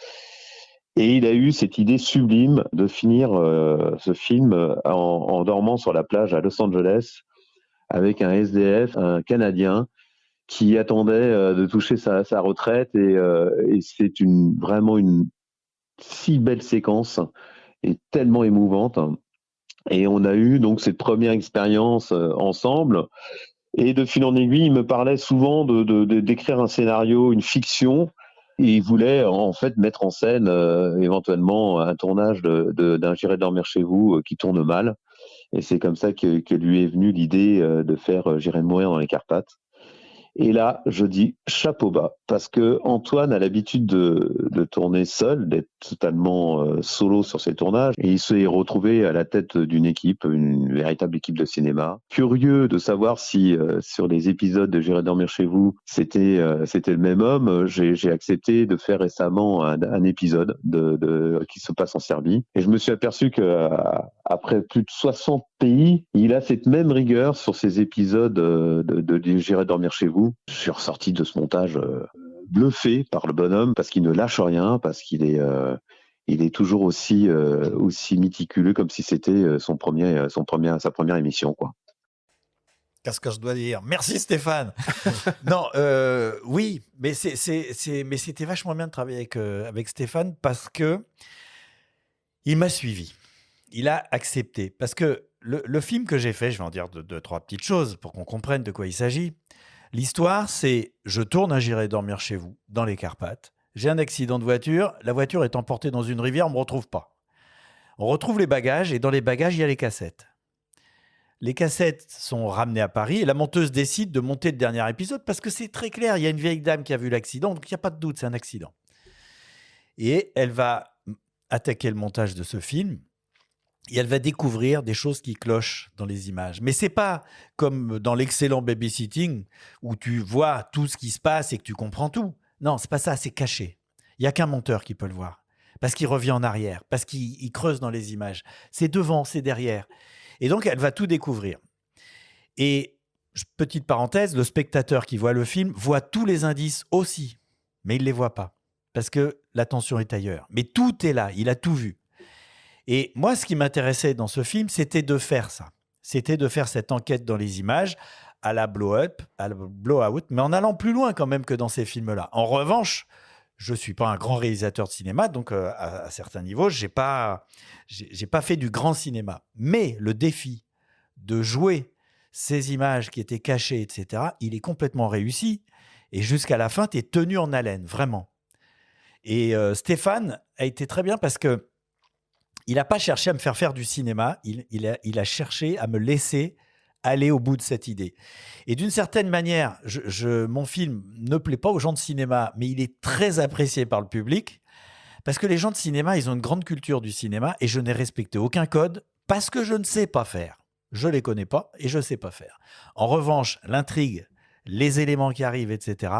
Speaker 8: Et il a eu cette idée sublime de finir ce film en dormant sur la plage à Los Angeles avec un SDF, un Canadien, qui attendait de toucher sa retraite. Et c'est vraiment une si belle séquence et tellement émouvante. Et on a eu donc cette première expérience ensemble. Et de fil en aiguille, il me parlait souvent d'écrire un scénario, une fiction. Et il voulait en fait mettre en scène éventuellement un tournage d'un J'irai dormir chez vous qui tourne mal. Et c'est comme ça que lui est venue l'idée de faire J'irai mourir dans les Carpates. Et là, je dis chapeau bas, parce que Antoine a l'habitude de tourner seul, d'être totalement solo sur ses tournages, et il s'est retrouvé à la tête d'une équipe, une véritable équipe de cinéma. Curieux de savoir si sur les épisodes de J'irai dormir chez vous, c'était le même homme. J'ai accepté de faire récemment un épisode qui se passe en Serbie, et je me suis aperçu que après plus de 60 pays, il a cette même rigueur sur ces épisodes de J'irai dormir chez vous. Je suis ressorti de ce montage bluffé par le bonhomme, parce qu'il ne lâche rien, parce qu'il est toujours aussi méticuleux, comme si c'était sa première émission, quoi.
Speaker 2: Qu'est-ce que je dois dire ? Merci Stéphane. Non, oui, mais c'était vachement bien de travailler avec Stéphane, parce que il m'a suivi. Il a accepté. Parce que le film que j'ai fait, je vais en dire deux, trois petites choses pour qu'on comprenne de quoi il s'agit. L'histoire, c'est je tourne à J'irai dormir chez vous, dans les Carpates. J'ai un accident de voiture. La voiture est emportée dans une rivière, on ne me retrouve pas. On retrouve les bagages, et dans les bagages, il y a les cassettes. Les cassettes sont ramenées à Paris, et la monteuse décide de monter le dernier épisode, parce que c'est très clair, il y a une vieille dame qui a vu l'accident, donc il n'y a pas de doute, c'est un accident. Et elle va attaquer le montage de ce film, et elle va découvrir des choses qui clochent dans les images. Mais c'est pas comme dans l'excellent Babysitting, où tu vois tout ce qui se passe et que tu comprends tout. Non, c'est pas ça, c'est caché. Il n'y a qu'un monteur qui peut le voir, parce qu'il revient en arrière, parce qu'il creuse dans les images. C'est devant, c'est derrière. Et donc, elle va tout découvrir. Et, petite parenthèse, le spectateur qui voit le film voit tous les indices aussi, mais il ne les voit pas, parce que l'attention est ailleurs. Mais tout est là, il a tout vu. Et moi, ce qui m'intéressait dans ce film, c'était de faire ça. C'était de faire cette enquête dans les images, à la blow-up, à la blow-out, mais en allant plus loin quand même que dans ces films-là. En revanche, Je ne suis pas un grand réalisateur de cinéma, donc à certains niveaux, j'ai pas fait du grand cinéma. Mais le défi de jouer ces images qui étaient cachées, etc., il est complètement réussi. Et jusqu'à la fin, tu es tenu en haleine, vraiment. Et Stéphane a été très bien parce que il n'a pas cherché à me faire du cinéma, il a cherché à me laisser aller au bout de cette idée. Et d'une certaine manière, mon film ne plaît pas aux gens de cinéma, mais il est très apprécié par le public, parce que les gens de cinéma, ils ont une grande culture du cinéma, et je n'ai respecté aucun code, parce que je ne sais pas faire. Je ne les connais pas, et je ne sais pas faire. En revanche, l'intrigue, les éléments qui arrivent, etc.,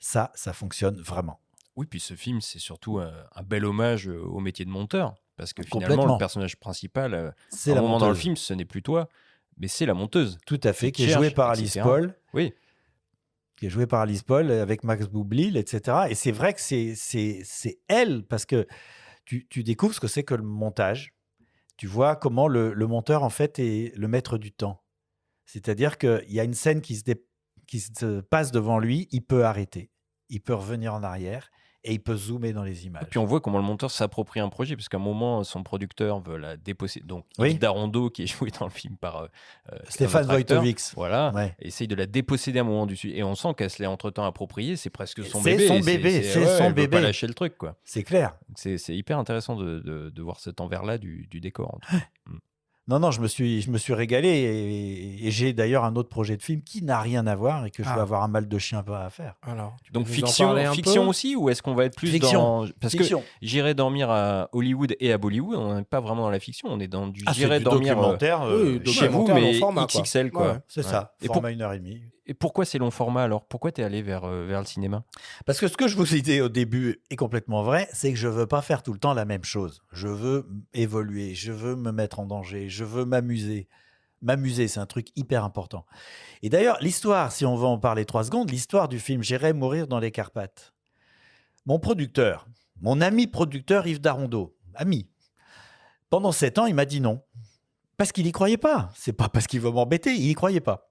Speaker 2: ça fonctionne vraiment.
Speaker 3: Oui, puis ce film, c'est surtout un bel hommage au métier de monteur. Parce que finalement,
Speaker 2: Complètement.
Speaker 3: le personnage principal,
Speaker 2: C'est
Speaker 3: à un
Speaker 2: la
Speaker 3: moment dans le
Speaker 2: monteuse.
Speaker 3: film, ce n'est plus toi, mais c'est la monteuse.
Speaker 2: Tout à fait, qui est
Speaker 3: cherche,
Speaker 2: jouée par Alice
Speaker 3: etc.
Speaker 2: Paul.
Speaker 3: Oui,
Speaker 2: Qui est jouée par Alice Paul avec Max Boublil, etc. Et c'est vrai que c'est elle, parce que tu découvres ce que c'est que le montage. Tu vois comment le monteur, en fait, est le maître du temps. C'est-à-dire qu'il y a une scène qui se passe devant lui, il peut arrêter, il peut revenir en arrière et il peut zoomer dans les images.
Speaker 3: et puis on voit comment le monteur s'approprie un projet, parce qu'à un moment, son producteur veut la déposséder. Donc,
Speaker 2: Oui.
Speaker 3: Yves Darondo, qui est joué dans le film par
Speaker 2: Stéphane
Speaker 3: notre acteur,
Speaker 2: Wojtowicz.
Speaker 3: voilà,
Speaker 2: Ouais.
Speaker 3: essaye de la déposséder à un moment du sujet. Et on sent qu'elle se l'est entre-temps appropriée, c'est presque son
Speaker 2: C'est
Speaker 3: bébé.
Speaker 2: son bébé, c'est son
Speaker 3: elle veut
Speaker 2: bébé.
Speaker 3: pas lâcher le truc, quoi.
Speaker 2: C'est clair.
Speaker 3: Donc c'est hyper intéressant de voir cet envers-là du décor. En tout cas.
Speaker 2: Non, je me suis régalé et j'ai d'ailleurs un autre projet de film qui n'a rien à voir et que je vais avoir un mal de chien à faire.
Speaker 1: Alors, tu peux
Speaker 3: Donc
Speaker 1: nous en parler un
Speaker 3: fiction
Speaker 1: peu
Speaker 3: aussi, ou est-ce qu'on va être plus
Speaker 2: Fiction.
Speaker 3: dans... Parce
Speaker 2: Fiction.
Speaker 3: que J'irai dormir à Hollywood et à Bollywood, on n'est pas vraiment dans la fiction, on est dans du
Speaker 2: Ah,
Speaker 3: J'irai
Speaker 2: c'est du
Speaker 3: dormir
Speaker 2: documentaire.
Speaker 1: oui,
Speaker 3: chez vous,
Speaker 1: documentaire
Speaker 3: mais
Speaker 1: long format, quoi.
Speaker 3: XXL, quoi.
Speaker 1: Ouais.
Speaker 2: C'est ça,
Speaker 3: Et,
Speaker 2: format 1h30.
Speaker 3: et pourquoi ces longs formats alors? Pourquoi tu es allé vers le cinéma?
Speaker 2: Parce que ce que je vous ai dit au début est complètement vrai, c'est que je veux pas faire tout le temps la même chose. Je veux évoluer, je veux me mettre en danger, je veux m'amuser. M'amuser, c'est un truc hyper important. Et d'ailleurs, l'histoire, si on va en parler 3 secondes, l'histoire du film J'irai mourir dans les Carpates. Mon producteur, mon ami producteur Yves Darondo, ami, pendant 7 ans, il m'a dit non. Parce qu'il n'y croyait pas. C'est pas parce qu'il veut m'embêter, il n'y croyait pas.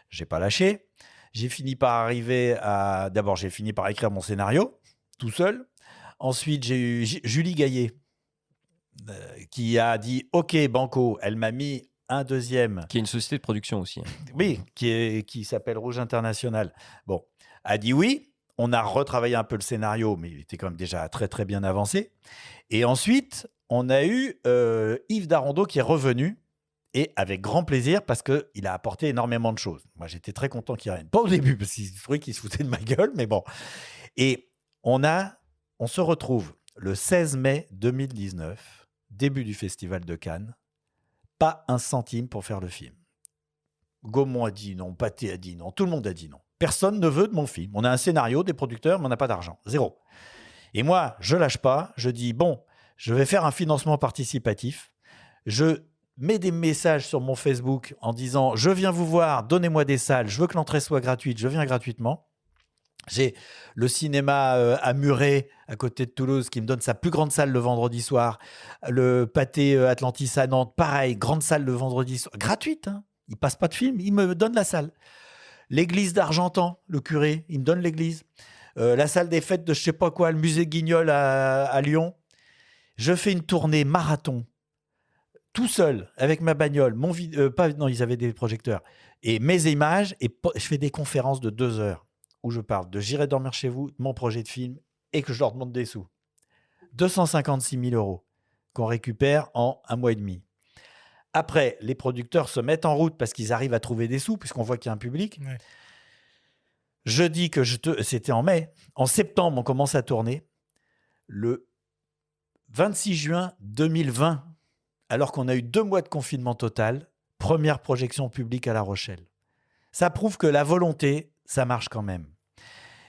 Speaker 2: J'ai pas lâché. J'ai fini par arriver à... D'abord, j'ai fini par écrire mon scénario, tout seul. Ensuite, j'ai eu Julie Gaillet, qui a dit « Ok, banco ». Elle m'a mis un deuxième...
Speaker 3: Qui est une société de production aussi.
Speaker 2: Oui, qui s'appelle Rouge International. Bon, a dit oui. On a retravaillé un peu le scénario, mais il était quand même déjà très, très bien avancé. Et ensuite, on a eu Yves Darondo qui est revenu, et avec grand plaisir, parce qu'il a apporté énormément de choses. Moi, j'étais très content qu'il revienne. Pas au début, parce qu'il trouvait qu'il se foutait de ma gueule, mais bon. Et on se retrouve le 16 mai 2019, début du Festival de Cannes. Pas un centime pour faire le film. Gaumont a dit non, Pathé a dit non, tout le monde a dit non. Personne ne veut de mon film. On a un scénario, des producteurs, mais on n'a pas d'argent. Zéro. Et moi, je lâche pas. Je dis, bon, je vais faire un financement participatif. Je mets des messages sur mon Facebook en disant, je viens vous voir, donnez-moi des salles, je veux que l'entrée soit gratuite, je viens gratuitement. J'ai le cinéma à Muret, à côté de Toulouse, qui me donne sa plus grande salle le vendredi soir. Le Pathé Atlantis à Nantes, pareil, grande salle le vendredi soir. Gratuite, hein. Il ne passe pas de film, il me donne la salle. L'église d'Argentan, le curé, il me donne l'église. La salle des fêtes de je ne sais pas quoi, le musée Guignol à Lyon. Je fais une tournée marathon, tout seul, avec ma bagnole. Non, ils avaient des projecteurs. Et mes images, et je fais des conférences de 2 heures où je parle de J'irai dormir chez vous, de mon projet de film, et que je leur demande des sous. 256 000 € qu'on récupère en 1 mois et demi. Après, les producteurs se mettent en route parce qu'ils arrivent à trouver des sous, puisqu'on voit qu'il y a un public. Ouais. Je dis que c'était en mai. En septembre, on commence à tourner. Le 26 juin 2020, alors qu'on a eu 2 mois de confinement total, première projection publique à La Rochelle. Ça prouve que la volonté, ça marche quand même.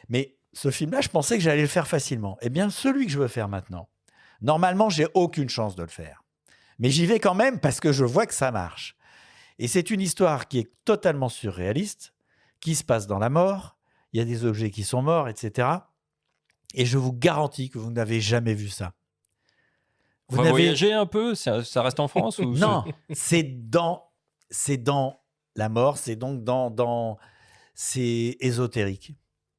Speaker 2: Mais ce film-là, je pensais que j'allais le faire facilement. Eh bien, celui que je veux faire maintenant, normalement, j'ai aucune chance de le faire. Mais j'y vais quand même parce que je vois que ça marche. Et c'est une histoire qui est totalement surréaliste, qui se passe dans la mort. Il y a des objets qui sont morts, etc. Et je vous garantis que vous n'avez jamais vu ça.
Speaker 3: Vous n'avez... voyager un peu, ça reste en France ou
Speaker 2: Non, c'est dans la mort, c'est donc c'est ésotérique.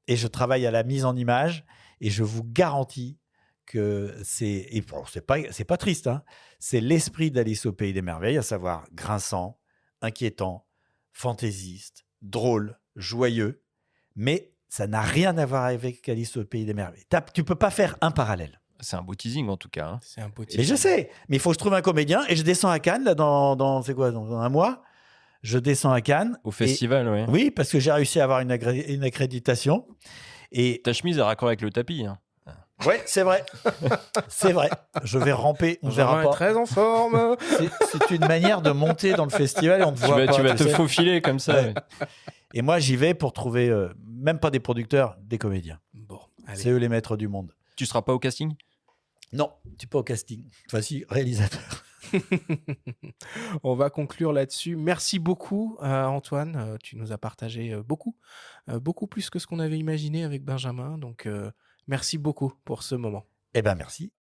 Speaker 2: Et je travaille à la mise en image Et je vous garantis que et bon, c'est pas triste, hein, c'est l'esprit d'Alice au Pays des Merveilles, à savoir grinçant, inquiétant, fantaisiste, drôle, joyeux, mais ça n'a rien à voir avec Alice au Pays des Merveilles. Tu peux pas faire un parallèle.
Speaker 3: C'est un beau teasing en tout cas. Hein.
Speaker 1: C'est un beau
Speaker 2: Mais je sais, mais il faut que je trouve un comédien et je descends à Cannes là, c'est quoi, dans un mois. Je descends à Cannes.
Speaker 3: Au festival, oui.
Speaker 2: Oui, parce que j'ai réussi à avoir une accréditation. Et
Speaker 3: ta chemise est raccord avec le tapis. Hein.
Speaker 2: Ouais, c'est vrai. C'est vrai. Je vais ramper, on verra pas.
Speaker 1: Très en forme.
Speaker 2: C'est une manière de monter dans le festival et on te voit pas.
Speaker 3: Tu vas te faufiler comme ça. Ouais.
Speaker 2: Et moi, j'y vais pour trouver même pas des producteurs, des comédiens.
Speaker 1: Bon, allez.
Speaker 2: C'est eux les maîtres du monde.
Speaker 3: Tu seras pas au casting ?
Speaker 2: Non, tu n'es pas au casting. Enfin, si, réalisateur.
Speaker 1: On va conclure là-dessus. Merci beaucoup, Antoine. Tu nous as partagé beaucoup plus que ce qu'on avait imaginé avec Benjamin. Donc, merci beaucoup pour ce moment.
Speaker 2: Eh bien, merci.